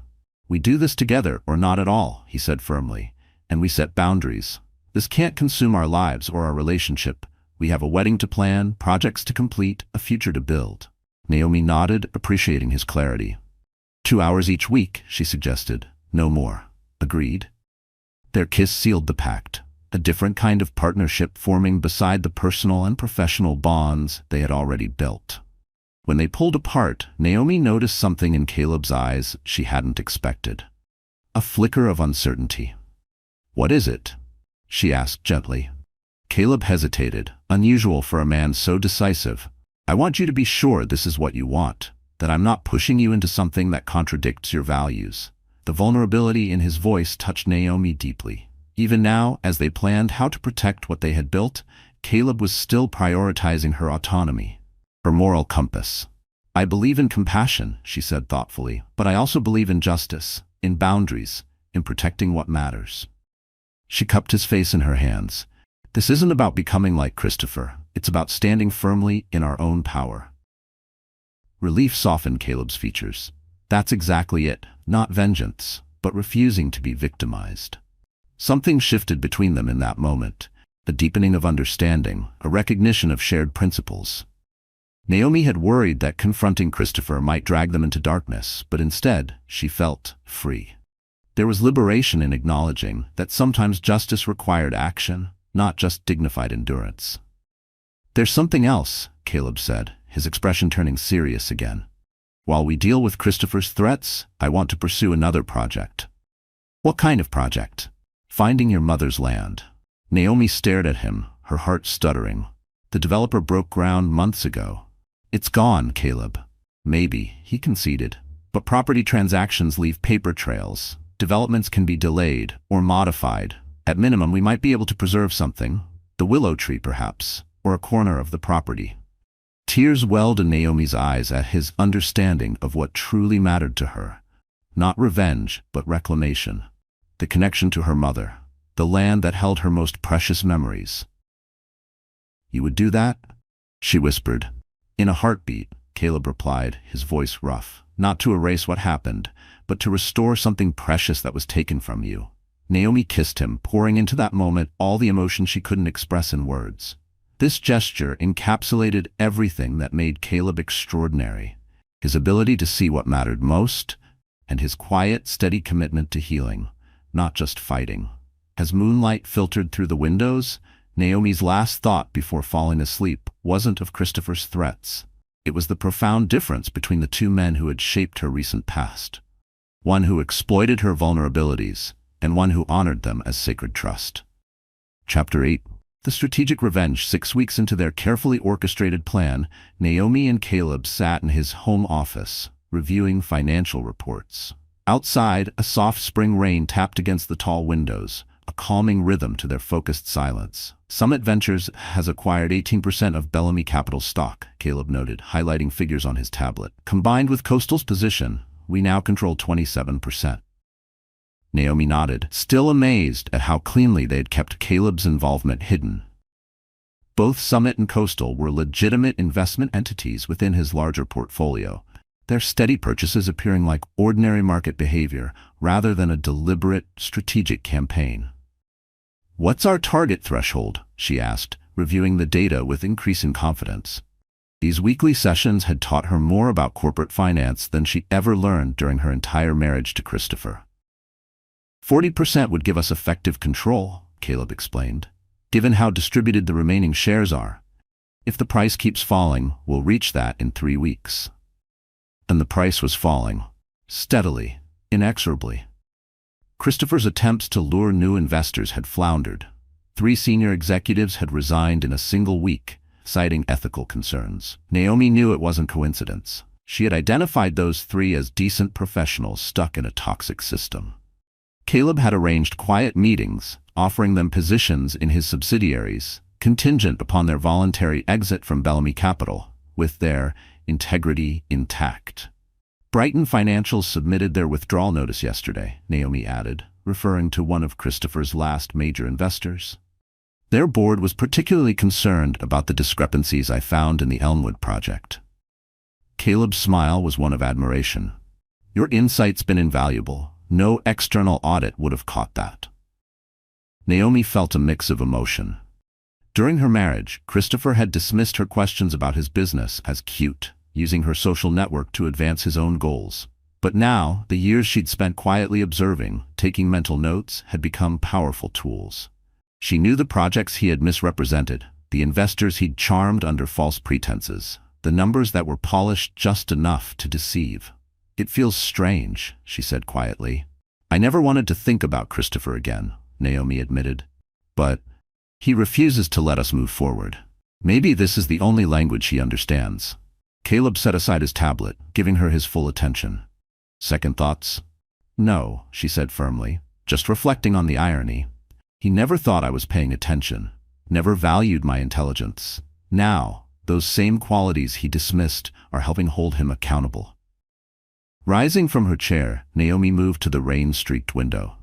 We do this together or not at all, he said firmly. And we set boundaries. This can't consume our lives or our relationship. We have a wedding to plan, projects to complete, a future to build. Naomi nodded, appreciating his clarity. 2 hours each week, she suggested. No more. Agreed. Their kiss sealed the pact, a different kind of partnership forming beside the personal and professional bonds they had already built. When they pulled apart, Naomi noticed something in Caleb's eyes she hadn't expected. A flicker of uncertainty. What is it? She asked gently. Caleb hesitated, unusual for a man so decisive. I want you to be sure this is what you want, that I'm not pushing you into something that contradicts your values. The vulnerability in his voice touched Naomi deeply. Even now, as they planned how to protect what they had built, Caleb was still prioritizing her autonomy, her moral compass. I believe in compassion, she said thoughtfully, but I also believe in justice, in boundaries, in protecting what matters. She cupped his face in her hands. This isn't about becoming like Christopher. It's about standing firmly in our own power. Relief softened Caleb's features. That's exactly it. Not vengeance, but refusing to be victimized. Something shifted between them in that moment. A deepening of understanding, a recognition of shared principles. Naomi had worried that confronting Christopher might drag them into darkness, but instead, she felt free. There was liberation in acknowledging that sometimes justice required action, not just dignified endurance. There's something else, Caleb said, his expression turning serious again. While we deal with Christopher's threats, I want to pursue another project. What kind of project? Finding your mother's land. Naomi stared at him, her heart stuttering. The developer broke ground months ago. It's gone, Caleb. Maybe, he conceded. But property transactions leave paper trails. Developments can be delayed or modified. At minimum, we might be able to preserve something. The willow tree, perhaps, or a corner of the property. Tears welled in Naomi's eyes at his understanding of what truly mattered to her. Not revenge, but reclamation. The connection to her mother. The land that held her most precious memories. You would do that? She whispered. In a heartbeat, Caleb replied, his voice rough. Not to erase what happened, but to restore something precious that was taken from you. Naomi kissed him, pouring into that moment all the emotion she couldn't express in words. This gesture encapsulated everything that made Caleb extraordinary. His ability to see what mattered most, and his quiet, steady commitment to healing, not just fighting. As moonlight filtered through the windows, Naomi's last thought before falling asleep wasn't of Christopher's threats. It was the profound difference between the two men who had shaped her recent past. One who exploited her vulnerabilities, and one who honored them as sacred trust. Chapter 8. The strategic revenge. 6 weeks into their carefully orchestrated plan, Naomi and Caleb sat in his home office, reviewing financial reports. Outside, a soft spring rain tapped against the tall windows, a calming rhythm to their focused silence. Summit Ventures has acquired 18% of Bellamy Capital stock, Caleb noted, highlighting figures on his tablet. Combined with Coastal's position, we now control 27%. Naomi nodded, still amazed at how cleanly they had kept Caleb's involvement hidden. Both Summit and Coastal were legitimate investment entities within his larger portfolio, their steady purchases appearing like ordinary market behavior rather than a deliberate, strategic campaign. What's our target threshold? She asked, reviewing the data with increasing confidence. These weekly sessions had taught her more about corporate finance than she ever learned during her entire marriage to Christopher. 40% would give us effective control, Caleb explained. given how distributed the remaining shares are. If the price keeps falling, we'll reach that in 3 weeks. And the price was falling. Steadily, inexorably. Christopher's attempts to lure new investors had floundered. 3 senior executives had resigned in a single week, citing ethical concerns. Naomi knew it wasn't coincidence. She had identified those 3 as decent professionals stuck in a toxic system. Caleb had arranged quiet meetings, offering them positions in his subsidiaries, contingent upon their voluntary exit from Bellamy Capital, with their integrity intact. Brighton Financial submitted their withdrawal notice yesterday, Naomi added, referring to one of Christopher's last major investors. Their board was particularly concerned about the discrepancies I found in the Elmwood project. Caleb's smile was one of admiration. Your insight's been invaluable. No external audit would have caught that. Naomi felt a mix of emotion. During her marriage, Christopher had dismissed her questions about his business as cute, using her social network to advance his own goals. But now, the years she'd spent quietly observing, taking mental notes, had become powerful tools. She knew the projects he had misrepresented, the investors he'd charmed under false pretenses, the numbers that were polished just enough to deceive. It feels strange, she said quietly. I never wanted to think about Christopher again, Naomi admitted. But he refuses to let us move forward. Maybe this is the only language he understands. Caleb set aside his tablet, giving her his full attention. Second thoughts? No, she said firmly, just reflecting on the irony. He never thought I was paying attention, never valued my intelligence. Now, those same qualities he dismissed are helping hold him accountable. Rising from her chair, Naomi moved to the rain-streaked window.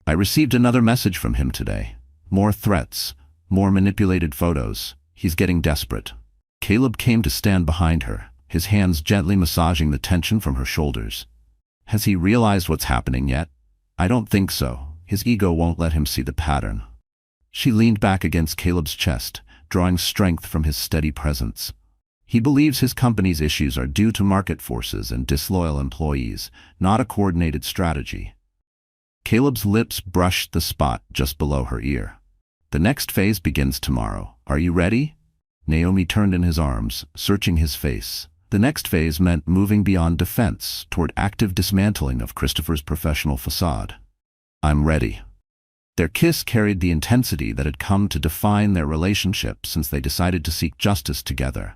I received another message from him today. More threats, more manipulated photos. He's getting desperate. Caleb came to stand behind her, his hands gently massaging the tension from her shoulders. Has he realized what's happening yet? I don't think so. His ego won't let him see the pattern. She leaned back against Caleb's chest, drawing strength from his steady presence. He believes his company's issues are due to market forces and disloyal employees, not a coordinated strategy. Caleb's lips brushed the spot just below her ear. The next phase begins tomorrow. Are you ready? Naomi turned in his arms, searching his face. The next phase meant moving beyond defense toward active dismantling of Christopher's professional facade. I'm ready. Their kiss carried the intensity that had come to define their relationship since they decided to seek justice together.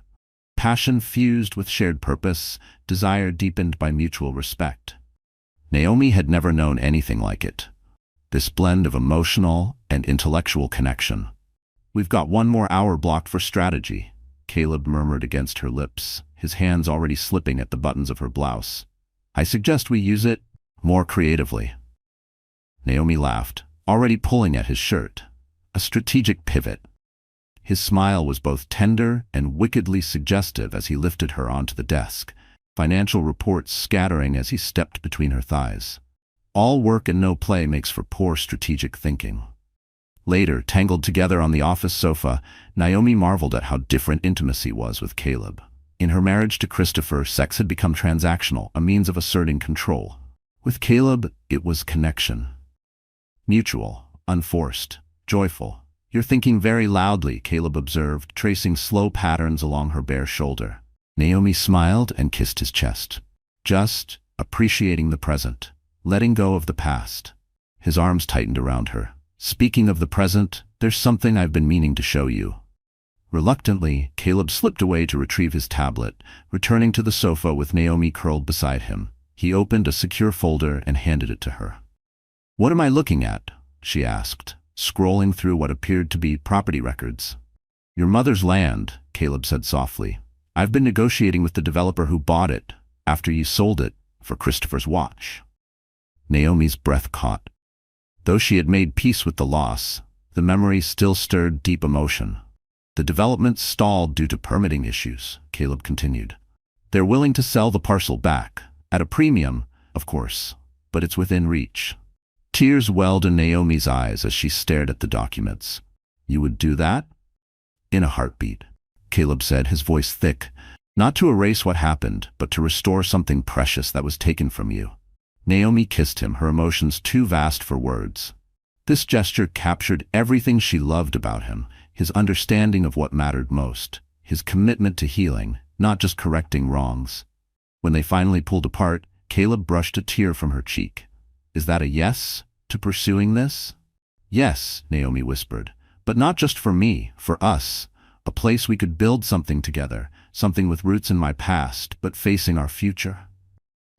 Passion fused with shared purpose, desire deepened by mutual respect. Naomi had never known anything like it. This blend of emotional and intellectual connection. We've got 1 more hour blocked for strategy, Caleb murmured against her lips, his hands already slipping at the buttons of her blouse. I suggest we use it more creatively. Naomi laughed, already pulling at his shirt. A strategic pivot. His smile was both tender and wickedly suggestive as he lifted her onto the desk, financial reports scattering as he stepped between her thighs. All work and no play makes for poor strategic thinking. Later, tangled together on the office sofa, Naomi marveled at how different intimacy was with Caleb. In her marriage to Christopher, sex had become transactional, a means of asserting control. With Caleb, it was connection. Mutual, unforced, joyful. You're thinking very loudly, Caleb observed, tracing slow patterns along her bare shoulder. Naomi smiled and kissed his chest. Just appreciating the present, letting go of the past. His arms tightened around her. Speaking of the present, there's something I've been meaning to show you. Reluctantly, Caleb slipped away to retrieve his tablet, returning to the sofa with Naomi curled beside him. He opened a secure folder and handed it to her. What am I looking at? She asked, scrolling through what appeared to be property records. Your mother's land, Caleb said softly. I've been negotiating with the developer who bought it, after you sold it, for Christopher's watch. Naomi's breath caught. Though she had made peace with the loss, the memory still stirred deep emotion. The development stalled due to permitting issues, Caleb continued. They're willing to sell the parcel back, at a premium, of course, but it's within reach. Tears welled in Naomi's eyes as she stared at the documents. You would do that? In a heartbeat, Caleb said, his voice thick, not to erase what happened, but to restore something precious that was taken from you. Naomi kissed him, her emotions too vast for words. This gesture captured everything she loved about him, his understanding of what mattered most, his commitment to healing, not just correcting wrongs. When they finally pulled apart, Caleb brushed a tear from her cheek. "Is that a yes to pursuing this?" "Yes," Naomi whispered, "but not just for me, for us. A place we could build something together, something with roots in my past, but facing our future."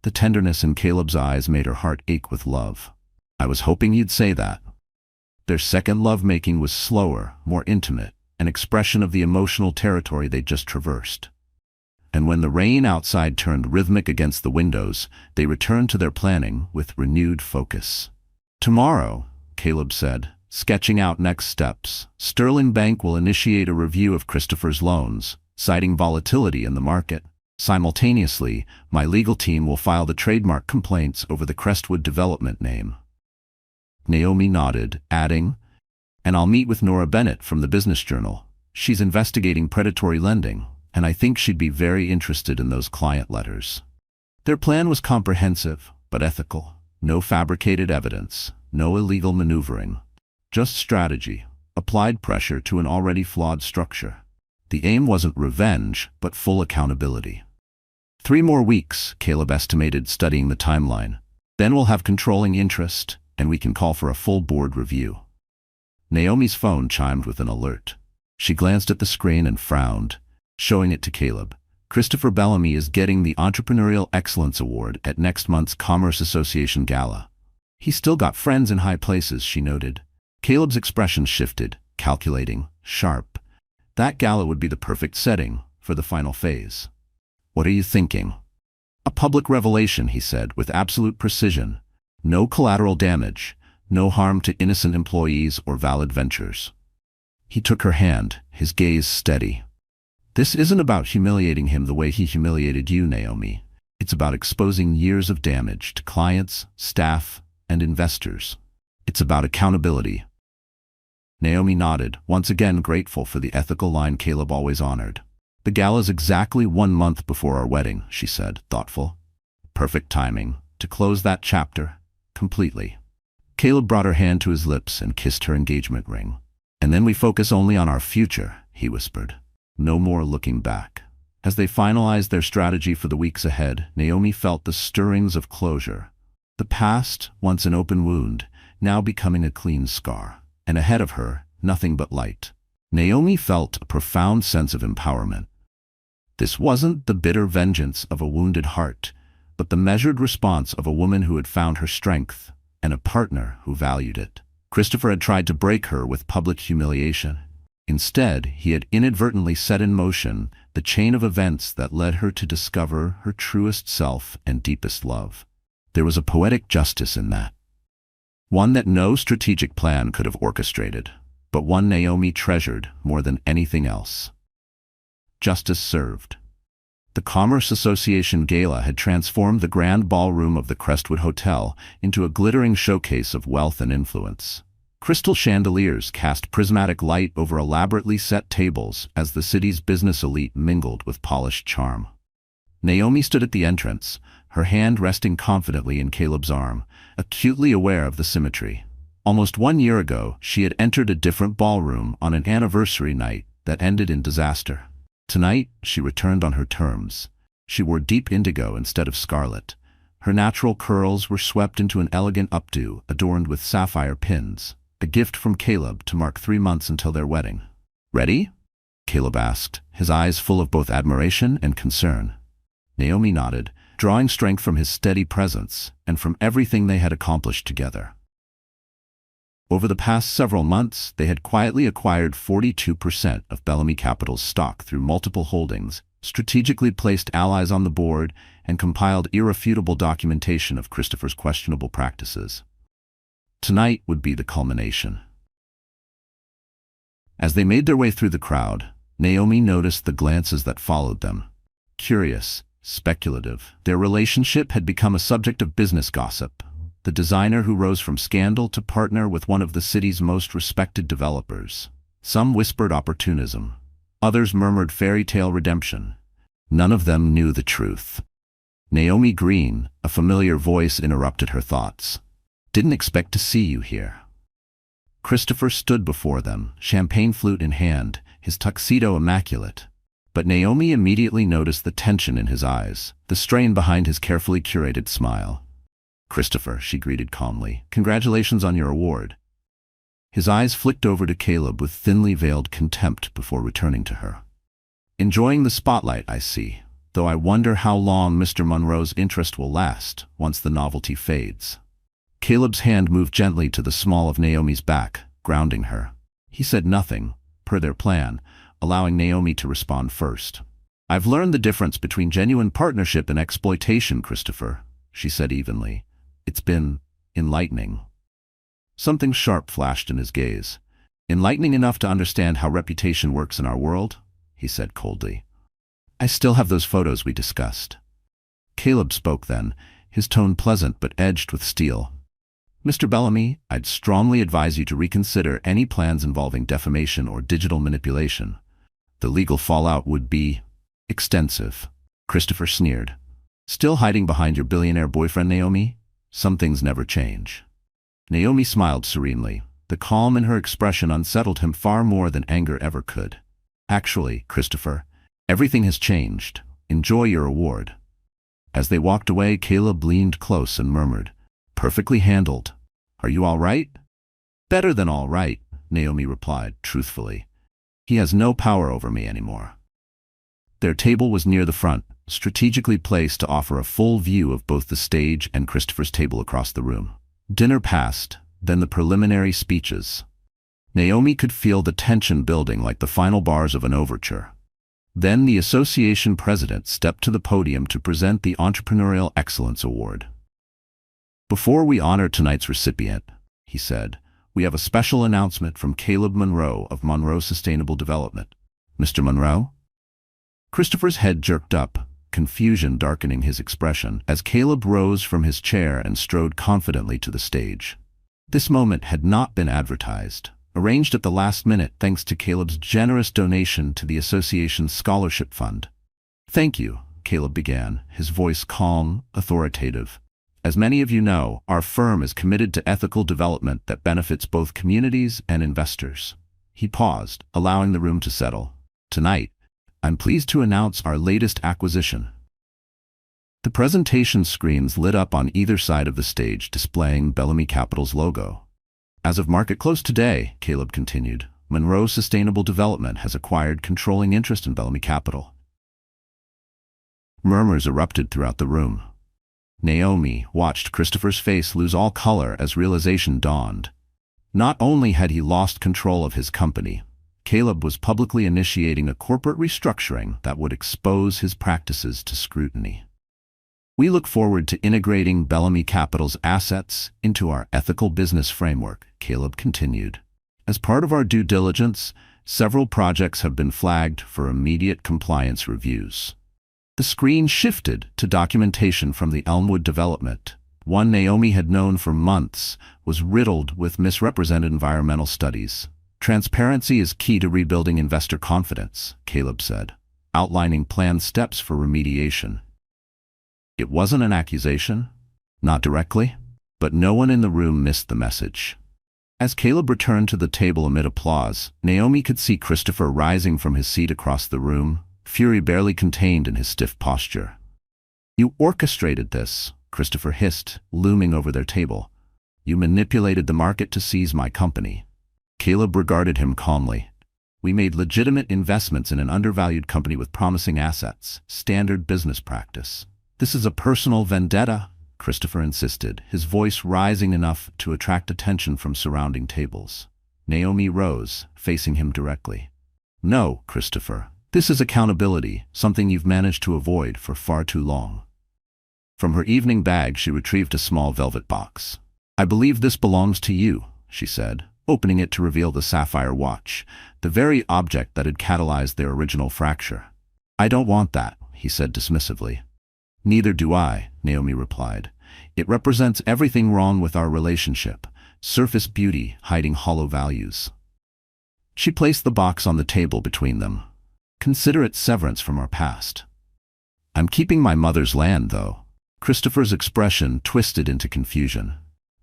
The tenderness in Caleb's eyes made her heart ache with love. "I was hoping you'd say that." Their second lovemaking was slower, more intimate, an expression of the emotional territory they'd just traversed. And when the rain outside turned rhythmic against the windows, they returned to their planning with renewed focus. "Tomorrow," Caleb said, sketching out next steps, "Sterling Bank will initiate a review of Christopher's loans, citing volatility in the market. Simultaneously, my legal team will file the trademark complaints over the Crestwood development name." Naomi nodded, adding, "And I'll meet with Nora Bennett from the Business Journal. She's investigating predatory lending, and I think she'd be very interested in those client letters." Their plan was comprehensive, but ethical. No fabricated evidence, no illegal maneuvering. Just strategy, applied pressure to an already flawed structure. The aim wasn't revenge, but full accountability. 3 more weeks, Caleb estimated, studying the timeline. Then we'll have controlling interest, and we can call for a full board review. Naomi's phone chimed with an alert. She glanced at the screen and frowned, showing it to Caleb. "Christopher Bellamy is getting the Entrepreneurial Excellence Award at next month's Commerce Association Gala. He's still got friends in high places," she noted. Caleb's expression shifted, calculating, sharp. That gala would be the perfect setting for the final phase. "What are you thinking?" "A public revelation," he said, with absolute precision. "No collateral damage, no harm to innocent employees or valid ventures." He took her hand, his gaze steady. "This isn't about humiliating him the way he humiliated you, Naomi. It's about exposing years of damage to clients, staff, and investors. It's about accountability." Naomi nodded, once again grateful for the ethical line Caleb always honored. "The gala's exactly 1 month before our wedding," she said, thoughtful. "Perfect timing to close that chapter completely." Caleb brought her hand to his lips and kissed her engagement ring. "And then we focus only on our future," he whispered. "No more looking back." As they finalized their strategy for the weeks ahead, Naomi felt the stirrings of closure. The past, once an open wound, now becoming a clean scar. And ahead of her, nothing but light. Naomi felt a profound sense of empowerment. This wasn't the bitter vengeance of a wounded heart, but the measured response of a woman who had found her strength and a partner who valued it. Christopher had tried to break her with public humiliation. Instead, he had inadvertently set in motion the chain of events that led her to discover her truest self and deepest love. There was a poetic justice in that. One that no strategic plan could have orchestrated, but one Naomi treasured more than anything else. Justice served. The Commerce Association Gala had transformed the grand ballroom of the Crestwood Hotel into a glittering showcase of wealth and influence. Crystal chandeliers cast prismatic light over elaborately set tables as the city's business elite mingled with polished charm. Naomi stood at the entrance, her hand resting confidently in Caleb's arm, acutely aware of the symmetry. Almost 1 year ago, she had entered a different ballroom on an anniversary night that ended in disaster. Tonight, she returned on her terms. She wore deep indigo instead of scarlet. Her natural curls were swept into an elegant updo adorned with sapphire pins, a gift from Caleb to mark 3 months until their wedding. "Ready?" Caleb asked, his eyes full of both admiration and concern. Naomi nodded, drawing strength from his steady presence and from everything they had accomplished together. Over the past several months, they had quietly acquired 42% of Bellamy Capital's stock through multiple holdings, strategically placed allies on the board, and compiled irrefutable documentation of Christopher's questionable practices. Tonight would be the culmination. As they made their way through the crowd, Naomi noticed the glances that followed them. Curious, speculative, their relationship had become a subject of business gossip. The designer who rose from scandal to partner with one of the city's most respected developers. Some whispered opportunism. Others murmured fairy tale redemption. None of them knew the truth. Naomi Green, a familiar voice, interrupted her thoughts. "Didn't expect to see you here." Christopher stood before them, champagne flute in hand, his tuxedo immaculate. But Naomi immediately noticed the tension in his eyes, the strain behind his carefully curated smile. "Christopher," she greeted calmly, "congratulations on your award." His eyes flicked over to Caleb with thinly veiled contempt before returning to her. "Enjoying the spotlight, I see, though I wonder how long Mr. Monroe's interest will last once the novelty fades." Caleb's hand moved gently to the small of Naomi's back, grounding her. He said nothing, per their plan, allowing Naomi to respond first. "I've learned the difference between genuine partnership and exploitation, Christopher," she said evenly. "It's been enlightening." Something sharp flashed in his gaze. "Enlightening enough to understand how reputation works in our world?" he said coldly. "I still have those photos we discussed." Caleb spoke then, his tone pleasant but edged with steel. "Mr. Bellamy, I'd strongly advise you to reconsider any plans involving defamation or digital manipulation. The legal fallout would be extensive." Christopher sneered. "Still hiding behind your billionaire boyfriend, Naomi? Some things never change." Naomi smiled serenely. The calm in her expression unsettled him far more than anger ever could. "Actually, Christopher, everything has changed. Enjoy your award." As they walked away, Caleb leaned close and murmured, "Perfectly handled. Are you all right?" "Better than all right," Naomi replied, truthfully. "He has no power over me anymore." Their table was near the front, strategically placed to offer a full view of both the stage and Christopher's table across the room. Dinner passed, then the preliminary speeches. Naomi could feel the tension building like the final bars of an overture. Then the association president stepped to the podium to present the Entrepreneurial Excellence Award. "Before we honor tonight's recipient," he said, "we have a special announcement from Caleb Monroe of Monroe Sustainable Development." "Mr. Monroe?" Christopher's head jerked up, confusion darkening his expression, as Caleb rose from his chair and strode confidently to the stage. This moment had not been advertised, arranged at the last minute thanks to Caleb's generous donation to the association's scholarship fund. "Thank you," Caleb began, his voice calm, authoritative. "As many of you know, our firm is committed to ethical development that benefits both communities and investors." He paused, allowing the room to settle. "Tonight, I'm pleased to announce our latest acquisition." The presentation screens lit up on either side of the stage, displaying Bellamy Capital's logo. "As of market close today," Caleb continued, "Monroe Sustainable Development has acquired controlling interest in Bellamy Capital." Murmurs erupted throughout the room. Naomi watched Christopher's face lose all color as realization dawned. Not only had he lost control of his company, Caleb was publicly initiating a corporate restructuring that would expose his practices to scrutiny. "We look forward to integrating Bellamy Capital's assets into our ethical business framework," Caleb continued. "As part of our due diligence, several projects have been flagged for immediate compliance reviews." The screen shifted to documentation from the Elmwood development. One Naomi had known for months was riddled with misrepresented environmental studies. "Transparency is key to rebuilding investor confidence," Caleb said, outlining planned steps for remediation. It wasn't an accusation, not directly, but no one in the room missed the message. As Caleb returned to the table amid applause, Naomi could see Christopher rising from his seat across the room, fury barely contained in his stiff posture. "You orchestrated this," Christopher hissed, looming over their table. "You manipulated the market to seize my company." Caleb regarded him calmly. "We made legitimate investments in an undervalued company with promising assets, standard business practice." "This is a personal vendetta," Christopher insisted, his voice rising enough to attract attention from surrounding tables. Naomi rose, facing him directly. "No, Christopher. This is accountability, something you've managed to avoid for far too long." From her evening bag she retrieved a small velvet box. "I believe this belongs to you," she said, opening it to reveal the sapphire watch, the very object that had catalyzed their original fracture. "I don't want that," he said dismissively. "Neither do I," Naomi replied. "It represents everything wrong with our relationship, surface beauty hiding hollow values." She placed the box on the table between them. "Consider it severance from our past." "I'm keeping my mother's land, though." Christopher's expression twisted into confusion.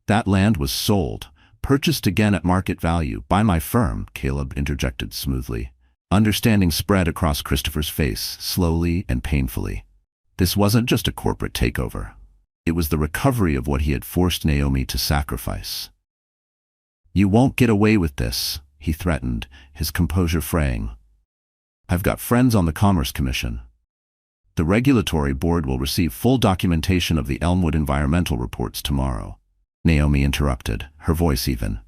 "That land was sold, Purchased again at market value by my firm, Caleb interjected smoothly. Understanding spread across Christopher's face, slowly and painfully. This wasn't just a corporate takeover. It was the recovery of what he had forced Naomi to sacrifice. You won't get away with this, he threatened, his composure fraying. I've got friends on the Commerce Commission. The regulatory board will receive full documentation of the Elmwood environmental reports tomorrow. Naomi interrupted, her voice even.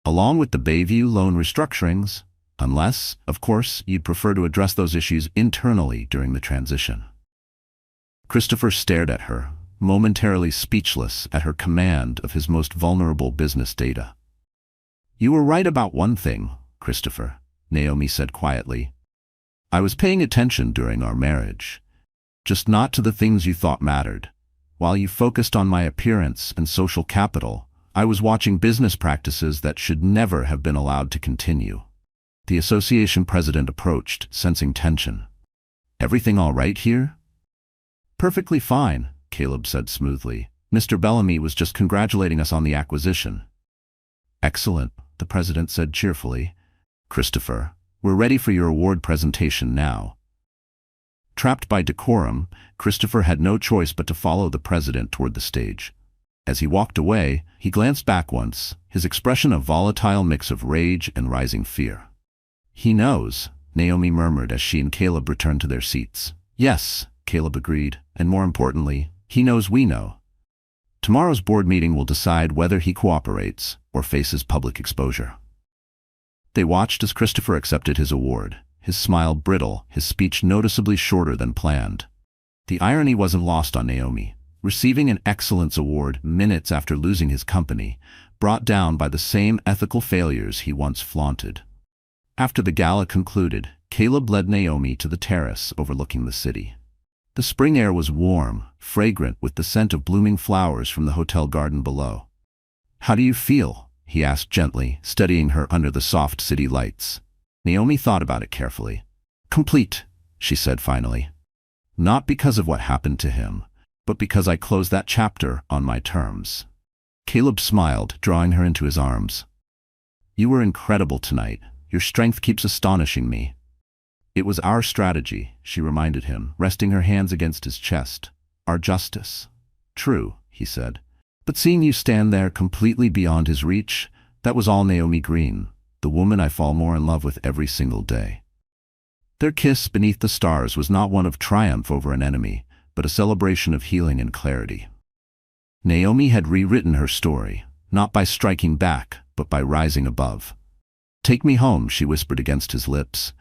Along with the Bayview loan restructurings, unless, of course, you'd prefer to address those issues internally during the transition. Christopher stared at her, momentarily speechless at her command of his most vulnerable business data. You were right about one thing, Christopher, Naomi said quietly. I was paying attention during our marriage. Just not to the things you thought mattered. While you focused on my appearance and social capital, I was watching business practices that should never have been allowed to continue. The association president approached, sensing tension. Everything all right here? Perfectly fine, Caleb said smoothly. Mr. Bellamy was just congratulating us on the acquisition. Excellent, the president said cheerfully. Christopher, we're ready for your award presentation now. Trapped by decorum, Christopher had no choice but to follow the president toward the stage. As he walked away, he glanced back once, his expression a volatile mix of rage and rising fear. He knows, Naomi murmured as she and Caleb returned to their seats. Yes, Caleb agreed, and more importantly, he knows we know. Tomorrow's board meeting will decide whether he cooperates or faces public exposure. They watched as Christopher accepted his award, his smile brittle, his speech noticeably shorter than planned. The irony wasn't lost on Naomi. Receiving an excellence award minutes after losing his company, brought down by the same ethical failures he once flaunted. After the gala concluded, Caleb led Naomi to the terrace overlooking the city. The spring air was warm, fragrant with the scent of blooming flowers from the hotel garden below. How do you feel? He asked gently, studying her under the soft city lights. Naomi thought about it carefully. Complete, she said finally. Not because of what happened to him, but because I closed that chapter on my terms. Caleb smiled, drawing her into his arms. You were incredible tonight. Your strength keeps astonishing me. It was our strategy, she reminded him, resting her hands against his chest. Our justice. True, he said. But seeing you stand there completely beyond his reach, that was all Naomi Green, the woman I fall more in love with every single day. Their kiss beneath the stars was not one of triumph over an enemy, but a celebration of healing and clarity. Naomi had rewritten her story, not by striking back, but by rising above. Take me home, she whispered against his lips.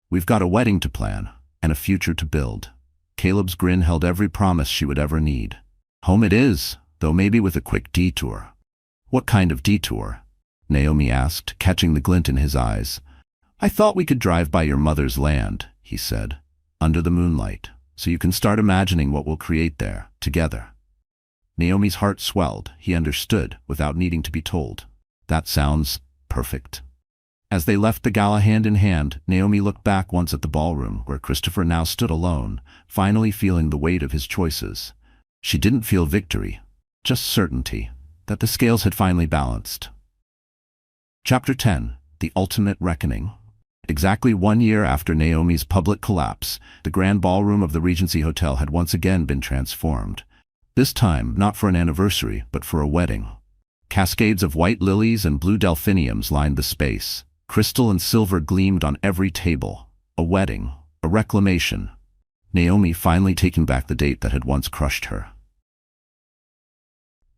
We've got a wedding to plan, and a future to build. Caleb's grin held every promise she would ever need. Home it is, though maybe with a quick detour. What kind of detour? Naomi asked, catching the glint in his eyes. I thought we could drive by your mother's land, he said, under the moonlight, so you can start imagining what we'll create there, together. Naomi's heart swelled. He understood, without needing to be told. That sounds perfect. As they left the gala hand in hand, Naomi looked back once at the ballroom, where Christopher now stood alone, finally feeling the weight of his choices. She didn't feel victory, just certainty, that the scales had finally balanced. Chapter 10. The Ultimate Reckoning. Exactly 1 year after Naomi's public collapse, the grand ballroom of the Regency Hotel had once again been transformed. This time, not for an anniversary, but for a wedding. Cascades of white lilies and blue delphiniums lined the space. Crystal and silver gleamed on every table. A wedding, a reclamation. Naomi finally taking back the date that had once crushed her.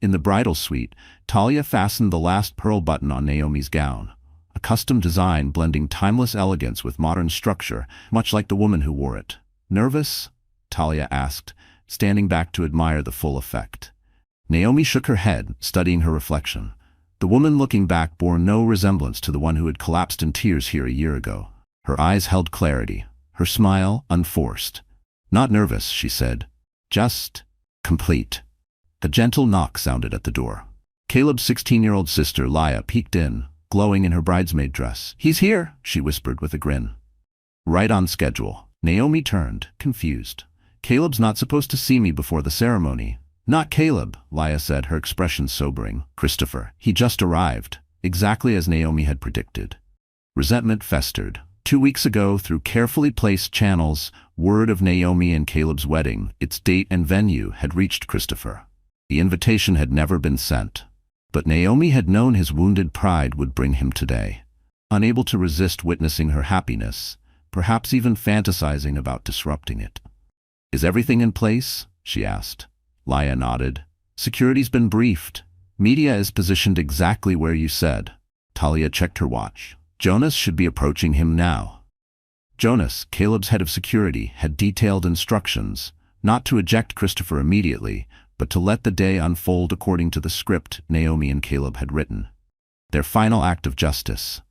In the bridal suite, Talia fastened the last pearl button on Naomi's gown. A custom design blending timeless elegance with modern structure, much like the woman who wore it. Nervous? Talia asked, standing back to admire the full effect. Naomi shook her head, studying her reflection. The woman looking back bore no resemblance to the one who had collapsed in tears here a year ago. Her eyes held clarity, her smile unforced. Not nervous, she said. Just complete. A gentle knock sounded at the door. Caleb's 16-year-old sister, Laya, peeked in, glowing in her bridesmaid dress. He's here, she whispered with a grin. Right on schedule. Naomi turned, confused. Caleb's not supposed to see me before the ceremony. Not Caleb, Laya said, her expression sobering. Christopher. He just arrived. exactly as Naomi had predicted. Resentment festered. 2 weeks ago, through carefully placed channels, word of Naomi and Caleb's wedding, its date and venue, had reached Christopher. The invitation had never been sent. But Naomi had known his wounded pride would bring him today. Unable to resist witnessing her happiness, perhaps even fantasizing about disrupting it. "Is everything in place?" she asked. Laya nodded. "Security's been briefed. Media is positioned exactly where you said." Talia checked her watch. Jonas should be approaching him now. Jonas, Caleb's head of security, had detailed instructions, not to eject Christopher immediately, but to let the day unfold according to the script Naomi and Caleb had written. Their final act of justice.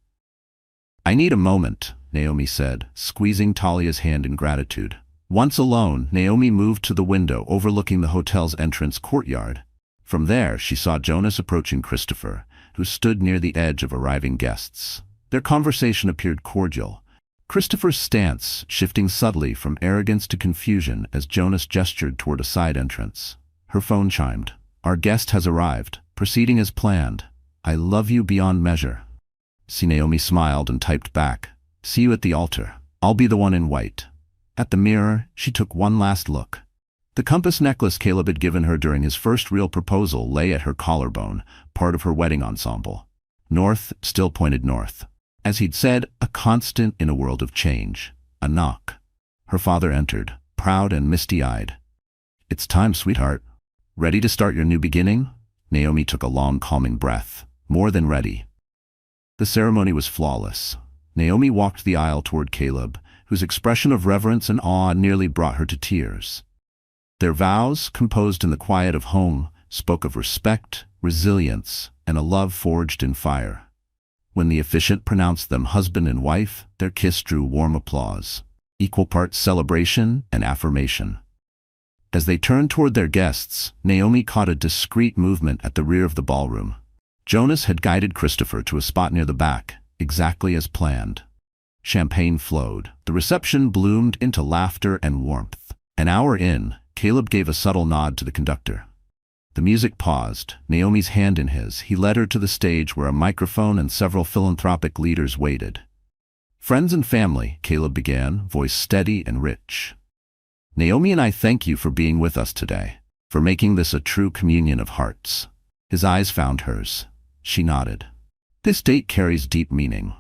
"I need a moment," Naomi said, squeezing Talia's hand in gratitude. Once alone, Naomi moved to the window overlooking the hotel's entrance courtyard. From there, she saw Jonas approaching Christopher, who stood near the edge of arriving guests. Their conversation appeared cordial, Christopher's stance shifting subtly from arrogance to confusion as Jonas gestured toward a side entrance. Her phone chimed. "Our guest has arrived, proceeding as planned. I love you beyond measure." Naomi smiled and typed back, "See you at the altar. I'll be the one in white." At the mirror, she took one last look. The compass necklace Caleb had given her during his first real proposal lay at her collarbone, part of her wedding ensemble. North still pointed north. As he'd said, a constant in a world of change. A knock. Her father entered, proud and misty-eyed. "It's time, sweetheart. Ready to start your new beginning?" Naomi took a long, calming breath. "More than ready." The ceremony was flawless. Naomi walked the aisle toward Caleb, whose expression of reverence and awe nearly brought her to tears. Their vows, composed in the quiet of home, spoke of respect, resilience, and a love forged in fire. When the officiant pronounced them husband and wife, their kiss drew warm applause, equal parts celebration and affirmation. As they turned toward their guests, Naomi caught a discreet movement at the rear of the ballroom. Jonas had guided Christopher to a spot near the back, exactly as planned. Champagne flowed. The reception bloomed into laughter and warmth. An hour in, Caleb gave a subtle nod to the conductor. The music paused, Naomi's hand in his. He led her to the stage where a microphone and several philanthropic leaders waited. "Friends and family," Caleb began, voice steady and rich. "Naomi and I thank you for being with us today, for making this a true communion of hearts." His eyes found hers. She nodded. "This date carries deep meaning.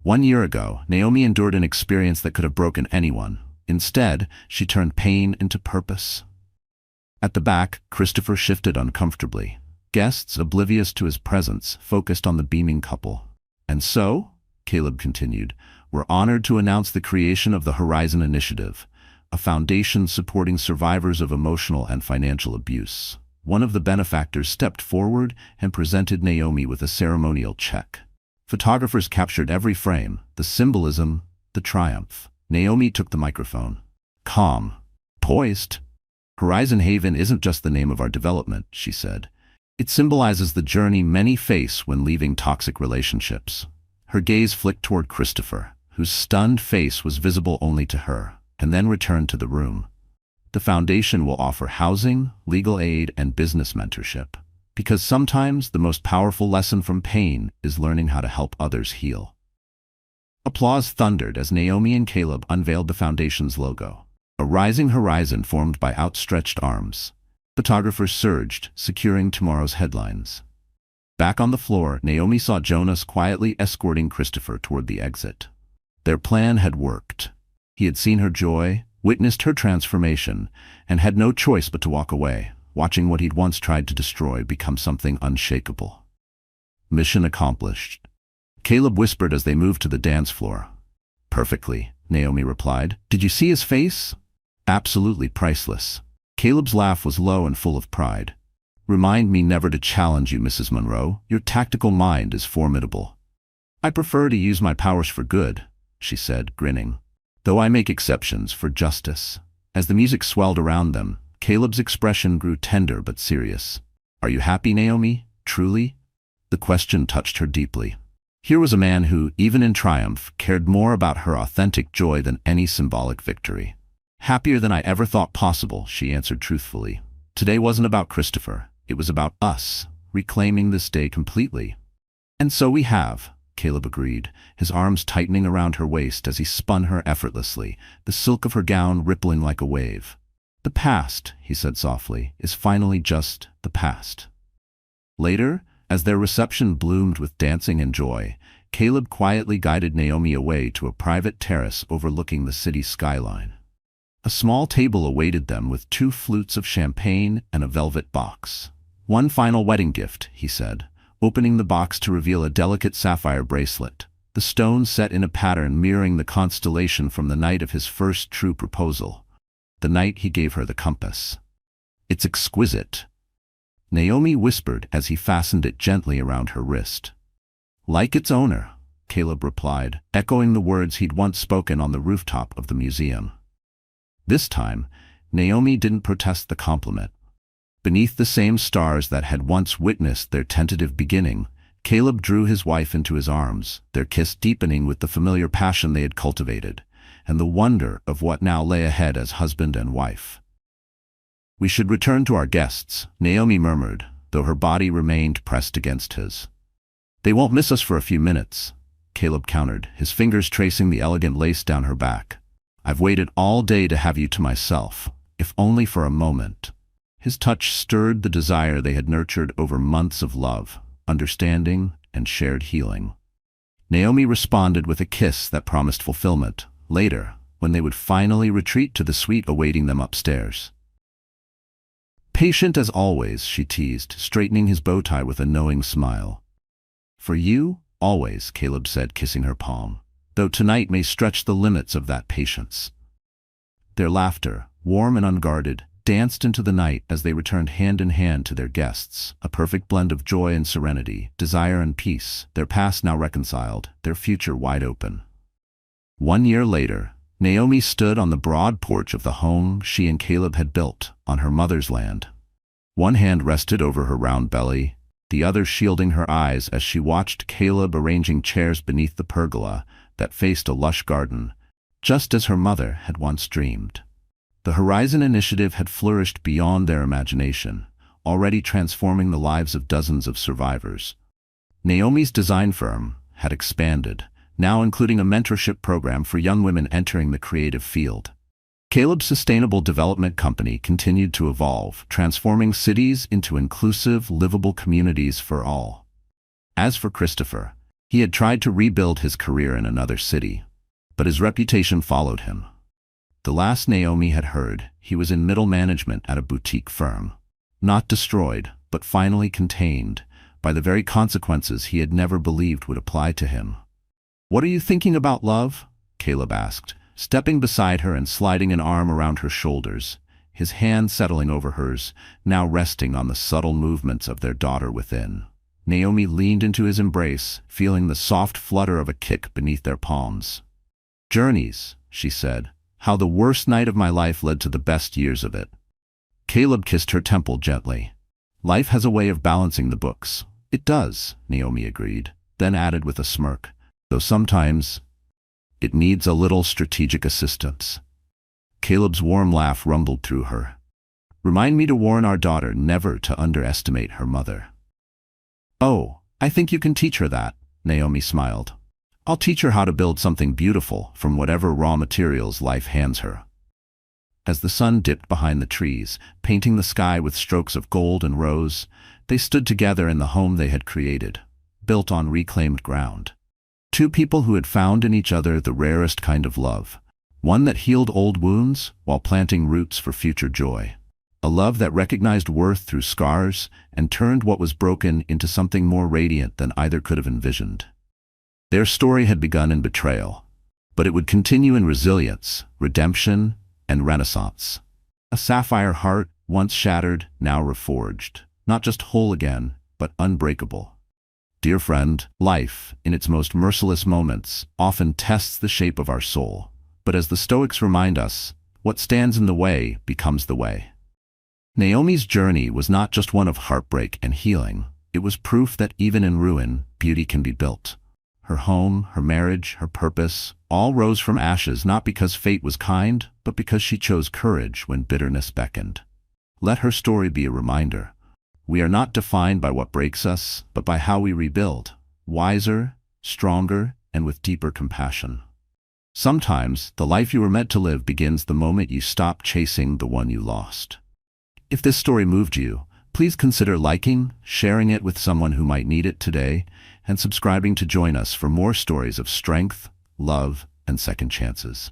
1 year ago, Naomi endured an experience that could have broken anyone. Instead, she turned pain into purpose." At the back, Christopher shifted uncomfortably. Guests, oblivious to his presence, focused on the beaming couple. "And so," Caleb continued, "we're honored to announce the creation of the Horizon Initiative, a foundation supporting survivors of emotional and financial abuse." One of the benefactors stepped forward and presented Naomi with a ceremonial check. Photographers captured every frame, the symbolism, the triumph. Naomi took the microphone. Calm, poised. "Horizon Haven isn't just the name of our development," she said. "It symbolizes the journey many face when leaving toxic relationships." Her gaze flicked toward Christopher, whose stunned face was visible only to her, and then returned to the room. "The foundation will offer housing, legal aid, and business mentorship. Because sometimes the most powerful lesson from pain is learning how to help others heal." Applause thundered as Naomi and Caleb unveiled the foundation's logo. A rising horizon formed by outstretched arms. Photographers surged, securing tomorrow's headlines. Back on the floor, Naomi saw Jonas quietly escorting Christopher toward the exit. Their plan had worked. He had seen her joy, witnessed her transformation, and had no choice but to walk away, watching what he'd once tried to destroy become something unshakable. Mission accomplished. Caleb whispered as they moved to the dance floor. "Perfectly," Naomi replied. "Did you see his face?" "Absolutely priceless." Caleb's laugh was low and full of pride. "Remind me never to challenge you, Mrs. Monroe. Your tactical mind is formidable." "I prefer to use my powers for good," she said, grinning. "Though I make exceptions for justice." As the music swelled around them, Caleb's expression grew tender but serious. "Are you happy, Naomi? Truly?" The question touched her deeply. Here was a man who, even in triumph, cared more about her authentic joy than any symbolic victory. "Happier than I ever thought possible," she answered truthfully. "Today wasn't about Christopher. It was about us, reclaiming this day completely." And so we have, Caleb agreed, his arms tightening around her waist as he spun her effortlessly, the silk of her gown rippling like a wave. The past, he said softly, is finally just the past. Later, as their reception bloomed with dancing and joy, Caleb quietly guided Naomi away to a private terrace overlooking the city's skyline. A small table awaited them with 2 flutes of champagne and a velvet box. "One final wedding gift," he said, opening the box to reveal a delicate sapphire bracelet, the stone set in a pattern mirroring the constellation from the night of his first true proposal, the night he gave her the compass. "It's exquisite," Naomi whispered as he fastened it gently around her wrist. "Like its owner," Caleb replied, echoing the words he'd once spoken on the rooftop of the museum. This time, Naomi didn't protest the compliment. Beneath the same stars that had once witnessed their tentative beginning, Caleb drew his wife into his arms, their kiss deepening with the familiar passion they had cultivated, and the wonder of what now lay ahead as husband and wife. "We should return to our guests," Naomi murmured, though her body remained pressed against his. "They won't miss us for a few minutes," Caleb countered, his fingers tracing the elegant lace down her back. "I've waited all day to have you to myself, if only for a moment." His touch stirred the desire they had nurtured over months of love, understanding, and shared healing. Naomi responded with a kiss that promised fulfillment, later, when they would finally retreat to the suite awaiting them upstairs. "Patient as always," she teased, straightening his bow tie with a knowing smile. "For you, always," Caleb said, kissing her palm, "though tonight may stretch the limits of that patience." Their laughter, warm and unguarded, danced into the night as they returned hand in hand to their guests, a perfect blend of joy and serenity, desire and peace, their past now reconciled, their future wide open. 1 year later, Naomi stood on the broad porch of the home she and Caleb had built on her mother's land. One hand rested over her round belly, the other shielding her eyes as she watched Caleb arranging chairs beneath the pergola that faced a lush garden, just as her mother had once dreamed. The Horizon Initiative had flourished beyond their imagination, already transforming the lives of dozens of survivors. Naomi's design firm had expanded, now including a mentorship program for young women entering the creative field. Caleb's sustainable development company continued to evolve, transforming cities into inclusive, livable communities for all. As for Christopher, he had tried to rebuild his career in another city, but his reputation followed him. The last Naomi had heard, he was in middle management at a boutique firm. Not destroyed, but finally contained, by the very consequences he had never believed would apply to him. "What are you thinking about, love?" Caleb asked, stepping beside her and sliding an arm around her shoulders, his hand settling over hers, now resting on the subtle movements of their daughter within. Naomi leaned into his embrace, feeling the soft flutter of a kick beneath their palms. "Journeys," she said. "How the worst night of my life led to the best years of it." Caleb kissed her temple gently. "Life has a way of balancing the books." "It does," Naomi agreed, then added with a smirk, "though sometimes it needs a little strategic assistance." Caleb's warm laugh rumbled through her. "Remind me to warn our daughter never to underestimate her mother." "Oh, I think you can teach her that," Naomi smiled. "I'll teach her how to build something beautiful from whatever raw materials life hands her." As the sun dipped behind the trees, painting the sky with strokes of gold and rose, they stood together in the home they had created, built on reclaimed ground. Two people who had found in each other the rarest kind of love, one that healed old wounds while planting roots for future joy. A love that recognized worth through scars and turned what was broken into something more radiant than either could have envisioned. Their story had begun in betrayal, but it would continue in resilience, redemption, and renaissance. A sapphire heart, once shattered, now reforged, not just whole again, but unbreakable. Dear friend, life, in its most merciless moments, often tests the shape of our soul. But as the Stoics remind us, what stands in the way becomes the way. Naomi's journey was not just one of heartbreak and healing. It was proof that even in ruin, beauty can be built. Her home, her marriage, her purpose, all rose from ashes not because fate was kind, but because she chose courage when bitterness beckoned. Let her story be a reminder. We are not defined by what breaks us, but by how we rebuild. wiser, stronger, and with deeper compassion. Sometimes, the life you were meant to live begins the moment you stop chasing the one you lost. If this story moved you, please consider liking, sharing it with someone who might need it today, and subscribing to join us for more stories of strength, love, and second chances.